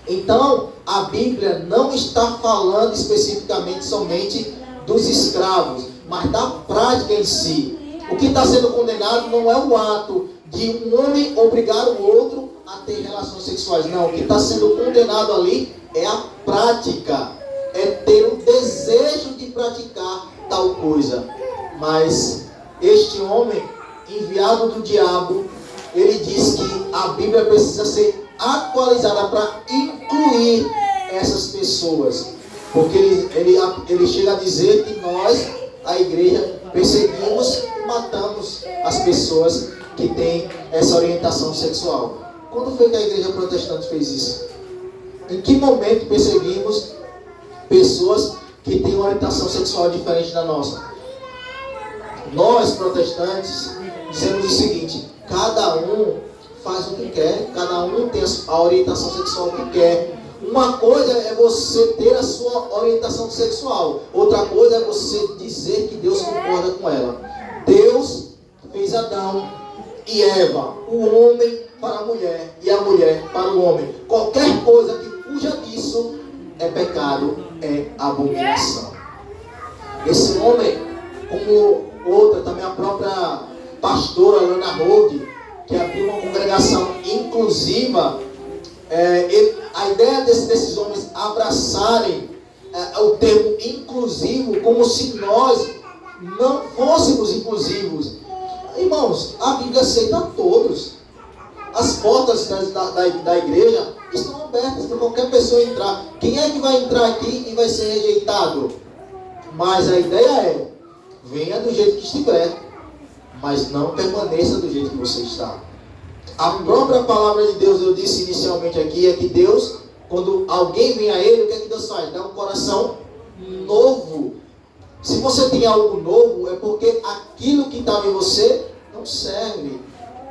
Speaker 1: Então a Bíblia não está falando especificamente somente dos escravos, mas da prática em si. O que está sendo condenado não é o ato de um homem obrigar o outro a ter relações sexuais. Não, o que está sendo condenado ali é a prática, é ter o desejo de praticar tal coisa. Mas este homem, enviado do diabo, ele diz que a Bíblia precisa ser atualizada para incluir essas pessoas. Porque ele chega a dizer que nós, a igreja, perseguimos, matamos as pessoas que têm essa orientação sexual. Quando foi que a igreja protestante fez isso? Em que momento perseguimos pessoas que têm uma orientação sexual diferente da nossa? Nós, protestantes, dizemos o seguinte: cada um faz o que quer, cada um tem a orientação sexual que quer. Uma coisa é você ter a sua orientação sexual, outra coisa é você dizer que Deus concorda com ela. Deus fez Adão e Eva, o homem para a mulher e a mulher para o homem. Qualquer coisa que fuja disso é pecado, é abominação. Esse homem, como outra, também a própria pastora Lana Rhodes, que abriu uma congregação inclusiva, A ideia desses homens abraçarem o termo inclusivo como se nós não fôssemos inclusivos. Irmãos, a Bíblia aceita todos. As portas da igreja estão abertas para qualquer pessoa entrar. Quem é que vai entrar aqui e vai ser rejeitado? Mas a ideia é, venha do jeito que estiver, mas não permaneça do jeito que você está. A própria palavra de Deus, eu disse inicialmente aqui, é que Deus, quando alguém vem a Ele, o que é que Deus faz? Dá um coração novo. Se você tem algo novo, é porque aquilo que estava em você não serve.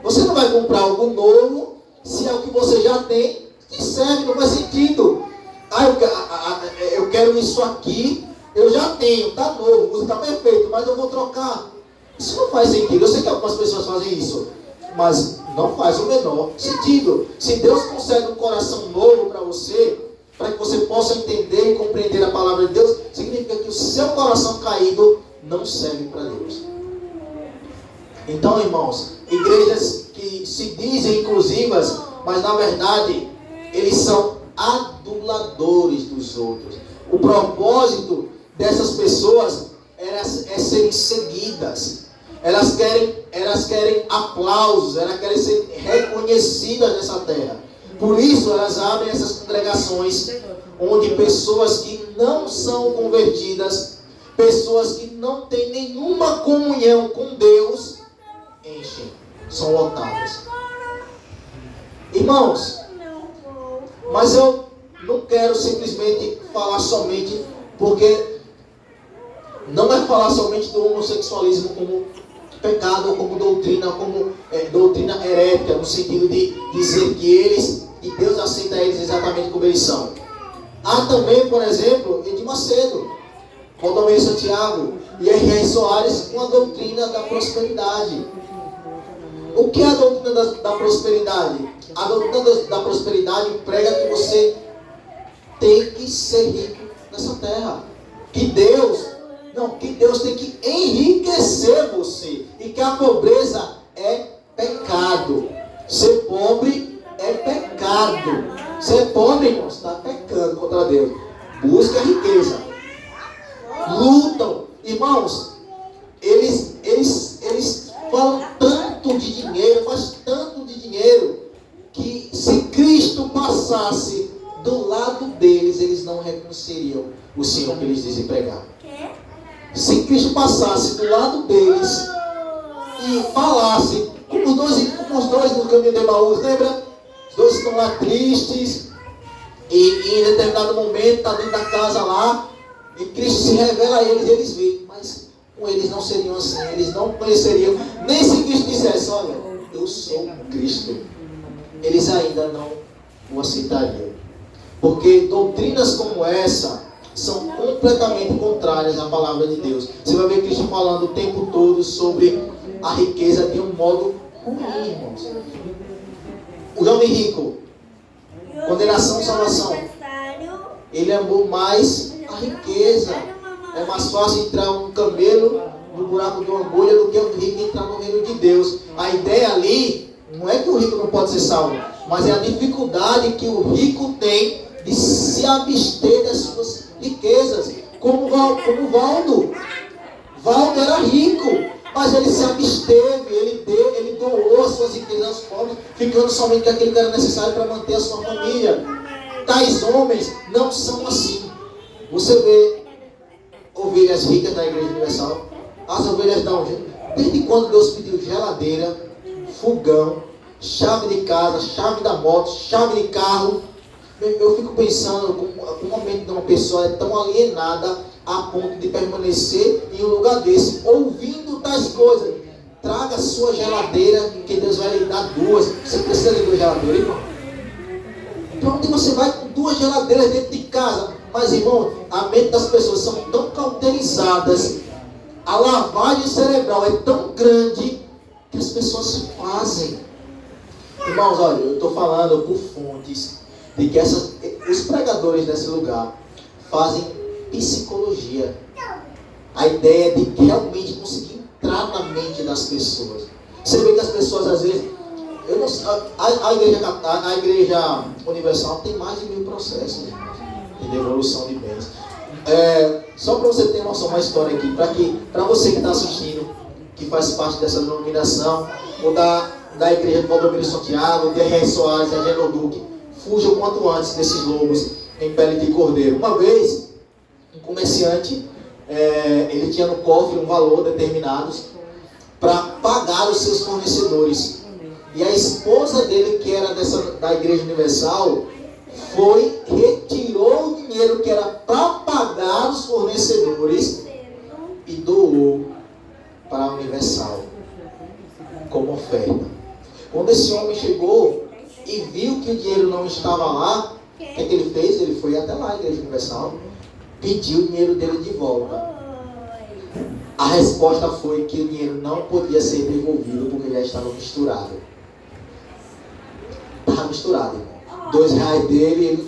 Speaker 1: Você não vai comprar algo novo se é o que você já tem que serve, não faz sentido. Eu quero isso aqui, eu já tenho, está novo, está perfeito, mas eu vou trocar. Isso não faz sentido. Eu sei que algumas pessoas fazem isso, mas não faz o menor sentido. Se Deus concede um coração novo para você, para que você possa entender e compreender a palavra de Deus, significa que o seu coração caído não serve para Deus. Então, irmãos, igrejas que se dizem inclusivas, mas na verdade eles são aduladores dos outros. O propósito dessas pessoas é serem seguidas. Elas querem aplausos, elas querem ser reconhecidas nessa terra. Por isso elas abrem essas congregações onde pessoas que não são convertidas, pessoas que não têm nenhuma comunhão com Deus, enchem, são lotadas. Irmãos, mas eu não quero simplesmente falar somente, porque não é falar somente do homossexualismo como pecado, ou como doutrina herética, no sentido de dizer que Deus aceita eles exatamente como eles são. Há também, por exemplo, Edir Macedo, Valdomiro Santiago e R.R. Soares com a doutrina da prosperidade. O que é a doutrina da prosperidade? A doutrina da prosperidade prega que você tem que ser rico nessa terra. Que Deus tem que enriquecer você. E que a pobreza é pecado. Ser pobre é pecado. Ser pobre, irmãos, está pecando contra Deus. Busca a riqueza. Lutam. Irmãos, eles falam tanto de dinheiro, mas tanto de dinheiro, que se Cristo passasse do lado deles, eles não reconheceriam o Senhor que eles dizem pregar. Se Cristo passasse do lado deles e falasse, como os dois no caminho de Emaús, lembra? Os dois estão lá tristes, e em determinado momento está dentro da casa lá, e Cristo se revela a eles, e eles veem, mas com eles não seriam assim, eles não conheceriam, nem se Cristo dissesse, olha, eu sou Cristo, eles ainda não o aceitariam. Porque doutrinas como essa são completamente contrárias à palavra de Deus. Você vai ver Cristo falando o tempo todo sobre a riqueza de um modo ruim, irmãos. O jovem rico, condenação e salvação, ele amou mais a riqueza. É mais fácil entrar um camelo no buraco de uma agulha do que um rico entrar no reino de Deus. A ideia ali não é que o rico não pode ser salvo, mas é a dificuldade que o rico tem de se abster das suas riquezas. Como Valdo. Valdo era rico, mas ele se absteve, ele doou as suas riquezas aos pobres, ficando somente com aquilo que era necessário para manter a sua família. Tais homens não são assim. Você vê ovelhas ricas da Igreja Universal, as ovelhas dão um jeito. Desde quando Deus pediu geladeira, fogão, chave de casa, chave da moto, chave de carro? Eu fico pensando como a mente de uma pessoa é tão alienada a ponto de permanecer em um lugar desse, ouvindo tais coisas. Traga a sua geladeira, que Deus vai lhe dar duas. Você precisa de duas geladeiras, irmão? Para onde você vai com duas geladeiras dentro de casa? Mas, irmão, a mente das pessoas são tão cauterizadas, a lavagem cerebral é tão grande, que as pessoas fazem. Irmãos, olha, eu estou falando por fontes de que os pregadores desse lugar fazem psicologia. A ideia de realmente conseguir entrar na mente das pessoas. Você vê que as pessoas às vezes Eu não, a igreja universal tem mais de 1000 processos de devolução de bens. Só para você ter noção, uma história aqui, para você que está assistindo, que faz parte dessa denominação, ou da igreja de Valdomiro Santiago, de R.R. Soares, de Ageno Duque, fuja o quanto antes desses lobos em pele de cordeiro. Uma vez, um comerciante, ele tinha no cofre um valor determinado para pagar os seus fornecedores. E a esposa dele, que era da Igreja Universal, retirou o dinheiro que era para pagar os fornecedores e doou para a Universal como oferta. Quando esse homem chegou e viu que o dinheiro não estava lá, o que ele fez? Ele foi até lá, a Igreja Universal, pediu o dinheiro dele de volta. A resposta foi que o dinheiro não podia ser devolvido porque já estava misturado. Estava misturado, irmão. R$2 dele,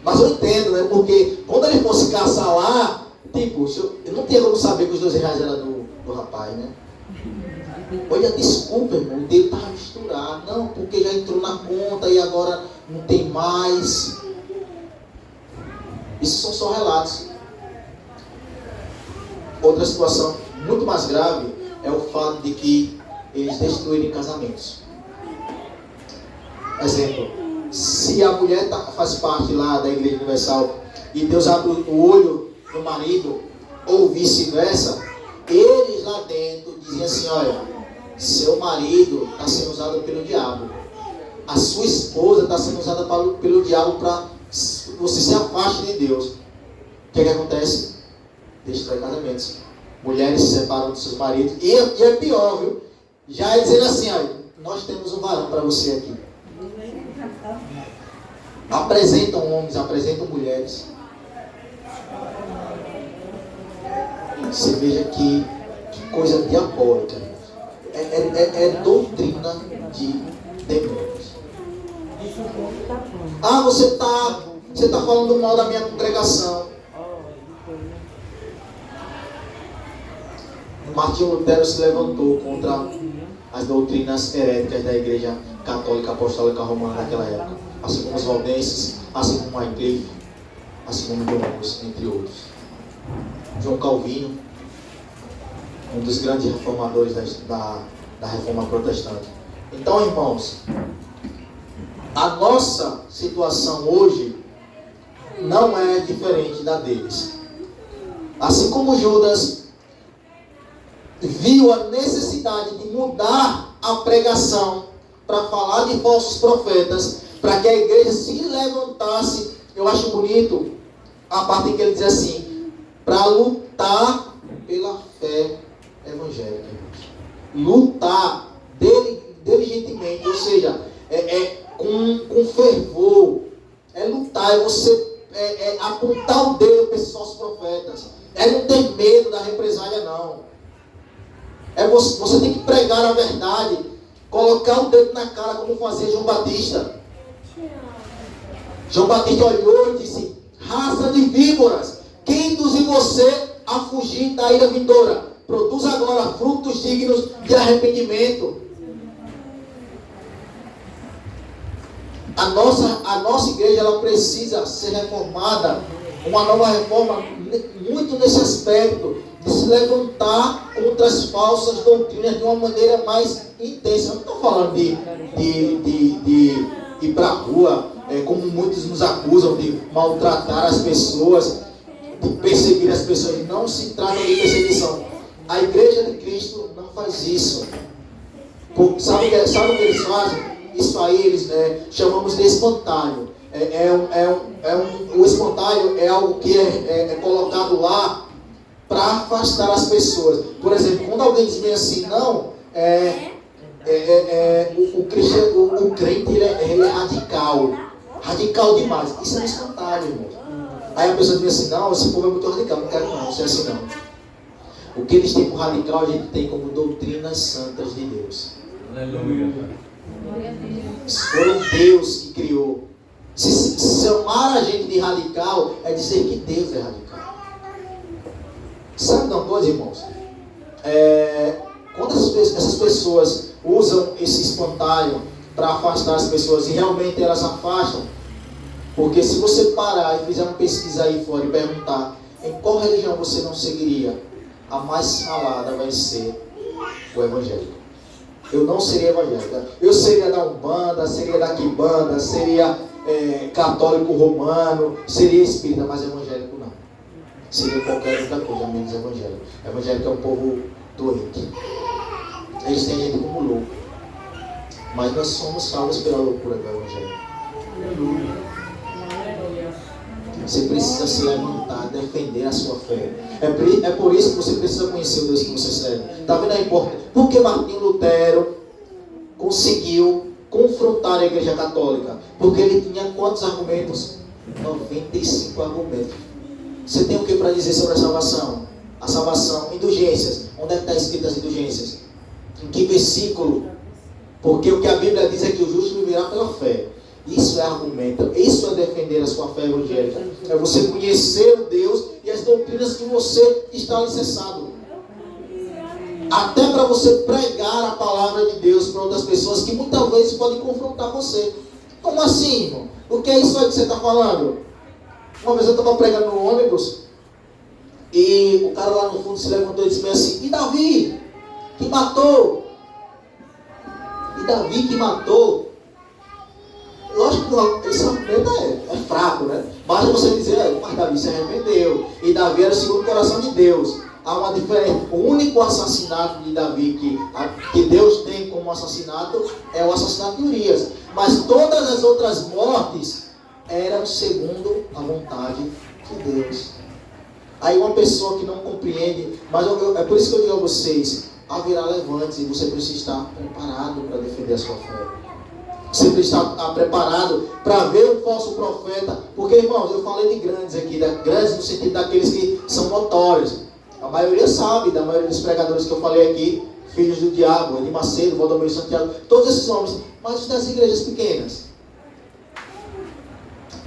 Speaker 1: mas eu entendo, né? Porque quando ele fosse caçar lá, tipo, eu não tinha como saber que os R$2 eram do rapaz, né? Olha, desculpa, irmão, o dele estava misturado. Não, porque já entrou na conta e agora não tem mais. Isso são só relatos. Outra situação muito mais grave é o fato de que eles destruírem casamentos. Exemplo, se a mulher faz parte lá da Igreja Universal e Deus abre o olho do marido, ou vice-versa, eles lá dentro dizem assim: olha, seu marido está sendo usado pelo diabo, a sua esposa está sendo usada pelo diabo para você se afaste de Deus. O que acontece? Destrói casamentos. Mulheres se separam dos seus maridos. E é pior, viu? Já é dizendo assim: olha, nós temos um varão para você aqui. Apresentam homens, apresentam mulheres. Você veja que coisa diabólica. É doutrina de demônios. Ah, você está falando mal da minha congregação. Martinho Lutero se levantou contra as doutrinas heréticas da Igreja Católica Apostólica Romana naquela época, assim como os valdenses, assim como Wycliffe, assim como John Hus, entre outros. João Calvino, um dos grandes reformadores da Reforma Protestante. Então, irmãos, a nossa situação hoje não é diferente da deles. Assim como Judas viu a necessidade de mudar a pregação para falar de falsos profetas, para que a igreja se levantasse. Eu acho bonito a parte em que ele diz assim: para lutar pela fé evangélica. Lutar diligentemente, ou seja, com fervor. É lutar, é você apontar o dedo para esses falsos profetas. É não ter medo da represália, não. Você tem que pregar a verdade, colocar o dedo na cara, como fazia João Batista. João Batista olhou e disse: raça de víboras, quem induzir você a fugir da ira vindoura? Produz agora frutos dignos de arrependimento. A nossa igreja, ela precisa ser reformada, uma nova reforma, muito nesse aspecto, de se levantar contra as falsas doutrinas de uma maneira mais intensa. Eu não estou falando de ir para a rua, como muitos nos acusam, de maltratar as pessoas, de perseguir as pessoas. Não se trata de perseguição. A Igreja de Cristo não faz isso. Sabe o que eles fazem? Isso aí eles chamamos de espantalho. O espantalho é algo que é colocado lá para afastar as pessoas. Por exemplo, quando alguém diz bem assim: não, o crente ele é radical demais. Isso é um espantalho, irmão. Aí a pessoa diz assim: não, esse povo é muito radical, não quero não, isso é assim não. O que eles têm como radical, a gente tem como doutrinas santas de Deus.
Speaker 2: Aleluia.
Speaker 1: Foi o Deus que criou. Se chamar a gente de radical, é dizer que Deus é radical. Sabe de uma coisa, irmãos? Quando essas pessoas usam esse espantalho para afastar as pessoas, e realmente elas afastam, porque se você parar e fizer uma pesquisa aí fora e perguntar em qual religião você não seguiria, a mais falada vai ser o evangélico. Eu não seria evangélico, eu seria da Umbanda, seria da Quimbanda, seria católico romano, seria espírita, mas evangélico não. Seria qualquer outra coisa, menos evangélico. Evangélico é um povo doente. Eles têm gente como louco. Mas nós somos salvos pela loucura do evangelho. Você precisa se levantar, defender a sua fé. É por isso que você precisa conhecer o Deus que você serve. Está vendo a importância? Por que Martinho Lutero conseguiu confrontar a igreja católica? Porque ele tinha quantos argumentos? 95 argumentos. Você tem o que para dizer sobre a salvação? A salvação, indulgências. Onde é que está escrito as indulgências? Em que versículo? Porque o que a Bíblia diz é que o justo viverá pela fé. Isso é argumento, isso é defender a sua fé evangélica. É você conhecer o Deus e as doutrinas que você está alicerçado. Até para você pregar a palavra de Deus para outras pessoas que muitas vezes podem confrontar você. Como assim, irmão? O que é isso aí que você está falando? Uma vez eu estava pregando no ônibus e o cara lá no fundo se levantou e disse assim: e Davi, que matou? E Davi que matou? Lógico que esse argumento é fraco, né? Basta você dizer, mas Davi se arrependeu. E Davi era o segundo coração de Deus. Há uma diferença. O único assassinato de Davi que Deus tem como assassinato é o assassinato de Urias. Mas todas as outras mortes eram segundo a vontade de Deus. Aí uma pessoa que não compreende, mas é por isso que eu digo a vocês, haverá levantes e você precisa estar preparado para defender a sua fé. Você precisa estar preparado para ver um falso profeta. Porque, irmãos, eu falei de grandes aqui, grandes no sentido daqueles que são notórios. A maioria sabe, da maioria dos pregadores que eu falei aqui, filhos do diabo, Edir Macedo, Valdomiro Santiago, todos esses nomes, mas os das igrejas pequenas.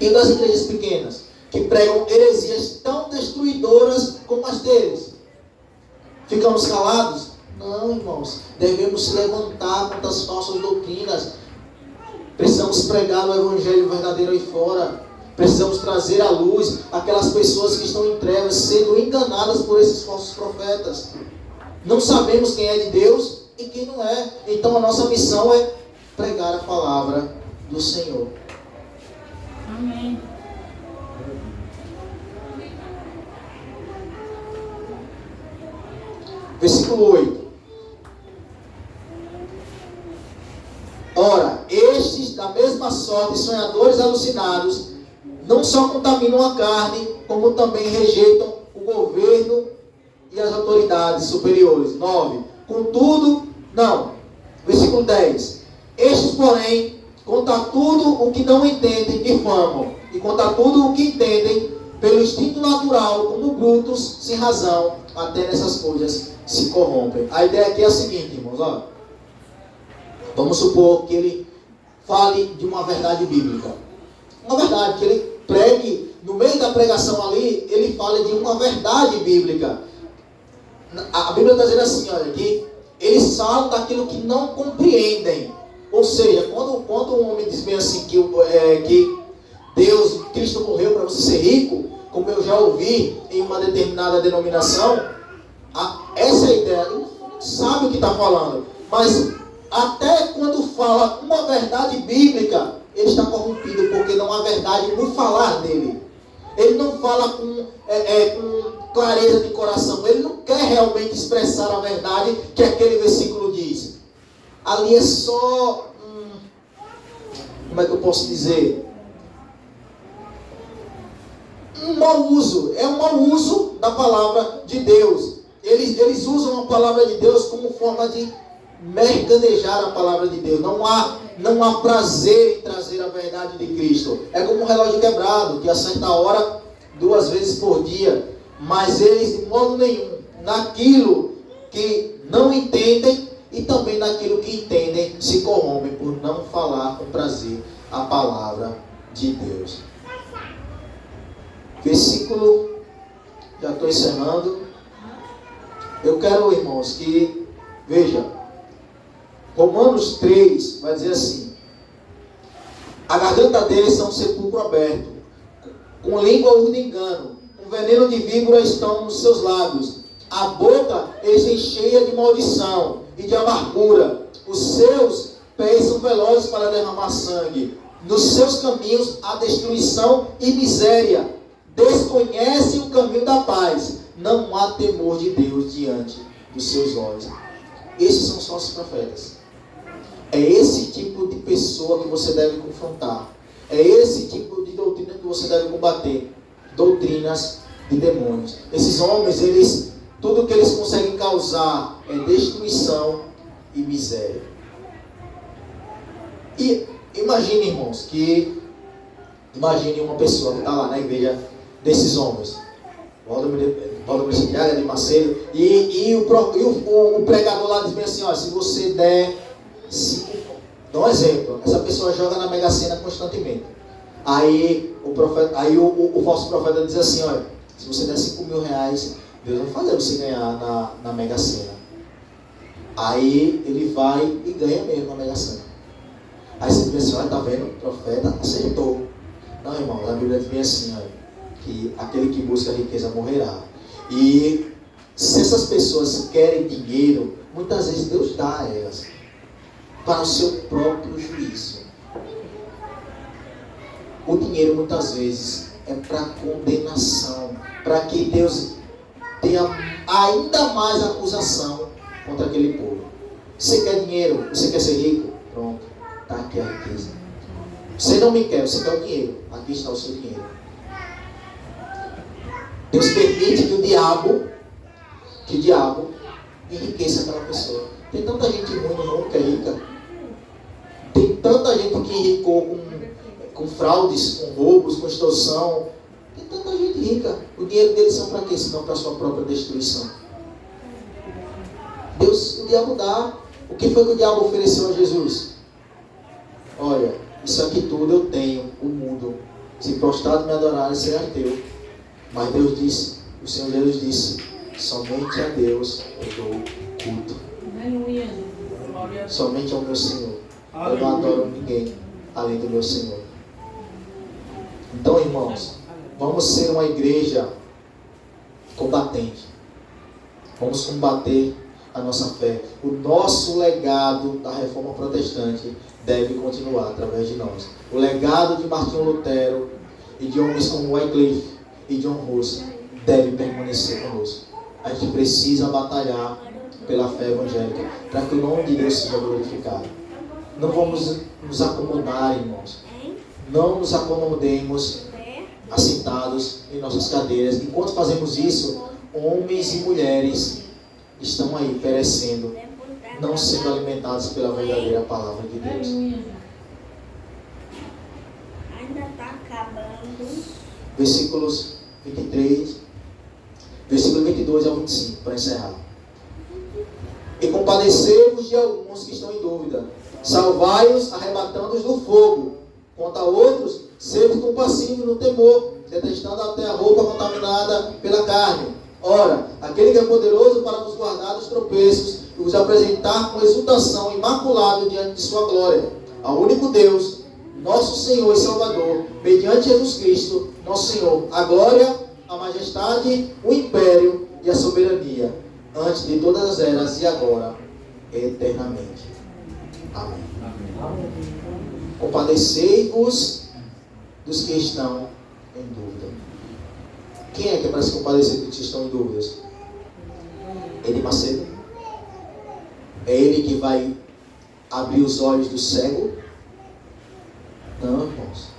Speaker 1: E das igrejas pequenas, que pregam heresias tão destruidoras como as deles. Ficamos calados? Não, irmãos, devemos se levantar contra as falsas doutrinas. Precisamos pregar o evangelho verdadeiro aí fora. Precisamos trazer à luz aquelas pessoas que estão em trevas, sendo enganadas por esses falsos profetas. Não sabemos quem é de Deus e quem não é. Então a nossa missão é pregar a palavra do Senhor.
Speaker 4: Amém.
Speaker 1: Versículo 8. Ora, estes, da mesma sorte, sonhadores alucinados, não só contaminam a carne, como também rejeitam o governo e as autoridades superiores. 9. Contudo, não. Versículo 10. Estes, porém, contra tudo o que não entendem, difamam, e contra tudo o que entendem, pelo instinto natural, como brutos, sem razão, até nessas coisas se corrompem. A ideia aqui é a seguinte, irmãos, ó. Vamos supor que ele fale de uma verdade bíblica. Uma verdade, que ele pregue, no meio da pregação ali, ele fala de uma verdade bíblica. A Bíblia está dizendo assim, olha, que eles falam daquilo que não compreendem. Ou seja, quando um homem diz bem assim, que Deus, Cristo morreu para você ser rico, como eu já ouvi em uma determinada denominação, essa é a ideia. Ele não sabe o que está falando, mas até quando fala uma verdade bíblica, ele está corrompido, porque não há verdade no falar dele. Ele não fala com clareza de coração. Ele não quer realmente expressar a verdade que aquele versículo diz. Ali é só como é que eu posso dizer? Um mau uso. É um mau uso da palavra de Deus. Eles usam a palavra de Deus como forma de mercadejar a palavra de Deus. Não há prazer em trazer a verdade de Cristo. É como um relógio quebrado, que acerta a hora 2 vezes por dia. Mas eles, de modo nenhum, naquilo que não entendem e também naquilo que entendem, se corrompem por não falar com prazer a palavra de Deus. Versículo, já estou encerrando. Eu quero, irmãos, que, veja, Romanos 3 vai dizer assim: a garganta deles é um sepulcro aberto, com língua urda engano, um veneno de víbora estão nos seus lábios, a boca está cheia de maldição e de amargura, os seus pés são velozes para derramar sangue, nos seus caminhos há destruição e miséria, desconhecem o caminho da paz, não há temor de Deus diante dos seus olhos. Esses são os falsos profetas. É esse tipo de pessoa que você deve confrontar. É esse tipo de doutrina que você deve combater. Doutrinas de demônios. Esses homens, tudo que eles conseguem causar é destruição e miséria. E imagine, irmãos, imagine uma pessoa que está lá na igreja desses homens. Valdomiro Santiago, de Macedo, e o pregador lá diz bem assim: ó, se você der 5, dá um exemplo, essa pessoa joga na Mega Sena constantemente. Aí o falso profeta diz assim: olha, se você der 5 mil reais, Deus vai fazer você ganhar na Mega Sena. Aí ele vai e ganha mesmo na Mega Sena. Aí você diz assim: olha, tá vendo? O profeta acertou. Não, irmão, a Bíblia diz bem assim, olha, que aquele que busca a riqueza morrerá. E se essas pessoas querem dinheiro, muitas vezes Deus dá a elas para o seu próprio juízo. O dinheiro muitas vezes é para condenação, para que Deus tenha ainda mais acusação contra aquele povo. Você quer dinheiro? Você quer ser rico? Pronto, está aqui a riqueza. Você não me quer, você quer o dinheiro. Aqui está o seu dinheiro. Deus permite que o diabo enriqueça aquela pessoa. Tem tanta gente ruim no mundo que é rica. Tem tanta gente que enricou com fraudes, com roubos, com extorsão. Tem tanta gente rica. O dinheiro deles são para quê? Senão para a sua própria destruição. O diabo dá. O que foi que o diabo ofereceu a Jesus? Olha, isso aqui tudo eu tenho, o mundo. Se prostrado me adorarem, será teu. Mas Deus disse, o Senhor Jesus disse: somente a Deus eu dou culto. Somente ao meu Senhor. Eu não adoro ninguém além do meu Senhor. Então, irmãos, vamos ser uma igreja combatente. Vamos combater a nossa fé. O nosso legado da Reforma Protestante deve continuar através de nós. O legado de Martinho Lutero e de homens como Wycliffe e John Russell deve permanecer conosco. A gente precisa batalhar pela fé evangélica para que o nome de Deus seja glorificado. Não vamos nos acomodar, irmãos. Não nos acomodemos assentados em nossas cadeiras. Enquanto fazemos isso, homens e mulheres estão aí perecendo, não sendo alimentados pela verdadeira palavra de Deus.
Speaker 3: Ainda está acabando.
Speaker 1: Versículos 23, versículo 22 ao 25, para encerrar. E compadecei-vos de alguns que estão em dúvida, salvai-os arrebatando-os do fogo. Quanto a outros, sede compassivos no temor, detestando até a roupa contaminada pela carne. Ora, aquele que é poderoso para nos guardar dos tropeços e os apresentar com exultação imaculado diante de sua glória. Ao único Deus, nosso Senhor e Salvador, mediante Jesus Cristo, nosso Senhor, a glória, a majestade, o império e a soberania, antes de todas as eras e agora, eternamente. Amém. Compadecei-vos dos que estão em dúvida. Quem é que é para se compadecer dos que estão em dúvidas? Ele Macedo? É ele que vai abrir os olhos do cego? Não, irmãos.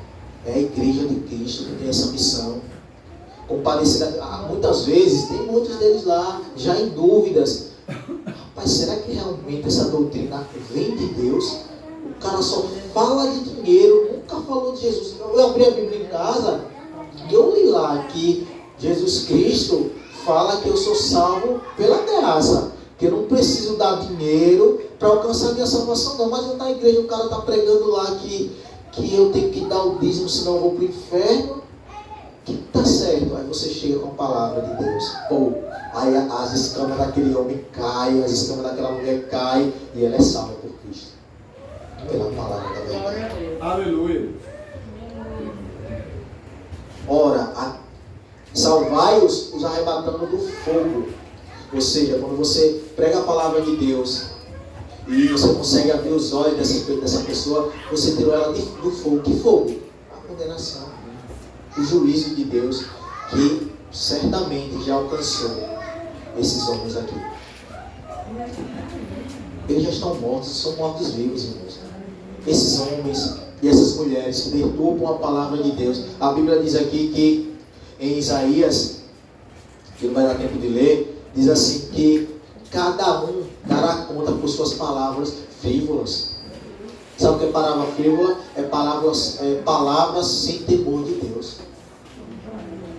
Speaker 1: É a igreja de Cristo que tem essa missão. Compadecer. Muitas vezes, tem muitos deles lá, já em dúvidas. Rapaz, será que realmente essa doutrina vem de Deus? O cara só fala de dinheiro, nunca falou de Jesus. Eu abri a Bíblia em casa e eu li lá que Jesus Cristo fala que eu sou salvo pela graça, que eu não preciso dar dinheiro para alcançar a minha salvação, não. Mas na igreja o cara está pregando lá que eu tenho que dar o dízimo, senão eu vou para o inferno. que tá certo? Aí você chega com a palavra de Deus. Pô, aí as escamas daquele homem caem, as escamas daquela mulher caem e ela é salva por Cristo. Pela palavra da verdade.
Speaker 2: Aleluia.
Speaker 1: Ora, salvai-os arrebatando do fogo. Ou seja, quando você prega a palavra de Deus e você consegue abrir os olhos dessa pessoa, você tirou ela do fogo. Que fogo? A condenação. O juízo de Deus que certamente já alcançou esses homens aqui. Eles já estão mortos, são mortos-vivos, irmãos. Esses homens e essas mulheres que deturpam a palavra de Deus. A Bíblia diz aqui que em Isaías, que não vai dar tempo de ler, diz assim que cada um dará conta por suas palavras frívolas. Sabe o que é palavra frívola? É palavras sem temor de Deus.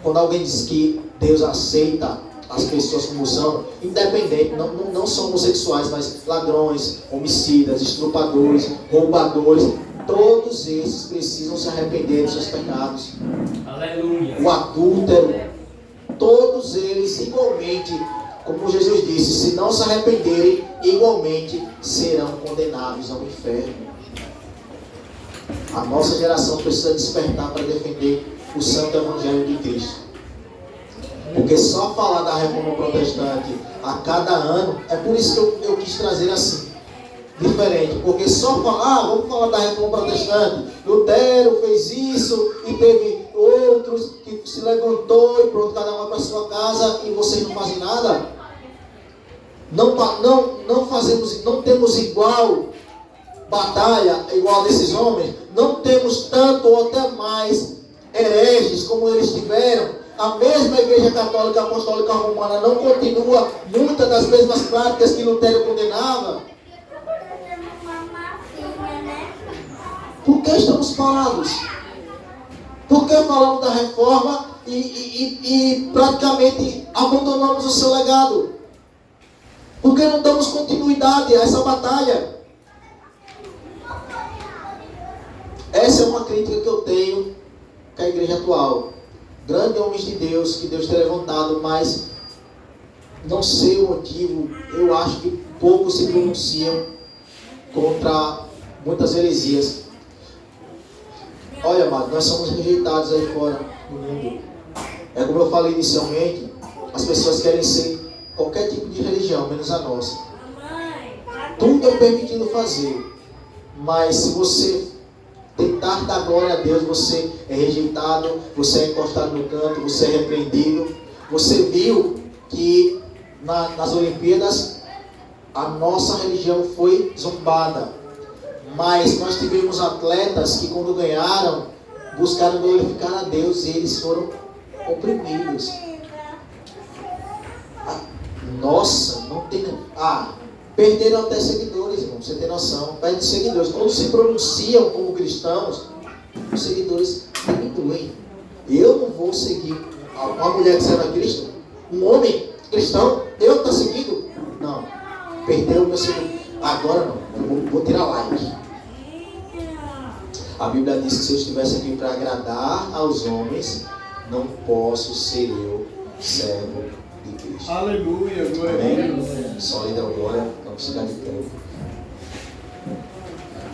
Speaker 1: Quando alguém diz que Deus aceita as pessoas como são, independente, não são homossexuais, mas ladrões, homicidas, estupradores, roubadores, todos esses precisam se arrepender dos seus pecados.
Speaker 5: Aleluia.
Speaker 1: O adúltero, todos eles igualmente, como Jesus disse, se não se arrependerem, igualmente serão condenados ao inferno. A nossa geração precisa despertar para defender o santo evangelho de Cristo. Porque só falar da reforma protestante a cada ano, é por isso que eu quis trazer assim, diferente. Porque só falar, vamos falar da reforma protestante, Lutero fez isso e teve outros que se levantou e pronto, cada um vai para sua casa e vocês não fazem nada. Não temos igual batalha, igual a desses homens, não temos tanto ou até mais hereges como eles tiveram. A mesma Igreja Católica Apostólica Romana não continua muitas das mesmas práticas que Lutero condenava. Por que estamos parados? Por que falamos da reforma e praticamente abandonamos o seu legado? Por que não damos continuidade a essa batalha? Essa é uma crítica que eu tenho com a igreja atual. Grandes homens de Deus, que Deus tem levantado, mas não sei o motivo, eu acho que poucos se pronunciam contra muitas heresias. Olha, amado, nós somos rejeitados aí fora no mundo. É como eu falei inicialmente, as pessoas querem ser qualquer tipo de religião, menos a nossa. Tudo é permitido fazer, mas se você tentar dar glória a Deus, você é rejeitado, você é encostado no canto, você é repreendido. Você viu que nas Olimpíadas a nossa religião foi zombada, mas nós tivemos atletas que quando ganharam, buscaram glorificar a Deus e eles foram oprimidos. Nossa, não tem... perderam até seguidores, irmão, você tem noção. Perde seguidores. Quando se pronunciam como cristãos, os seguidores diminuem. Eu não vou seguir uma mulher que serve a Cristo, um homem cristão, eu estou seguindo? Não. Perdeu o meu seguidor. Agora não, eu vou tirar like. A Bíblia diz que se eu estivesse aqui para agradar aos homens, não posso ser eu servo de Cristo.
Speaker 2: Aleluia, glória a Deus.
Speaker 1: Sólida glória, vamos ficar de pé.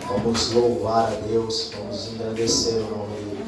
Speaker 1: Vamos louvar a Deus, vamos engrandecer o nome dele.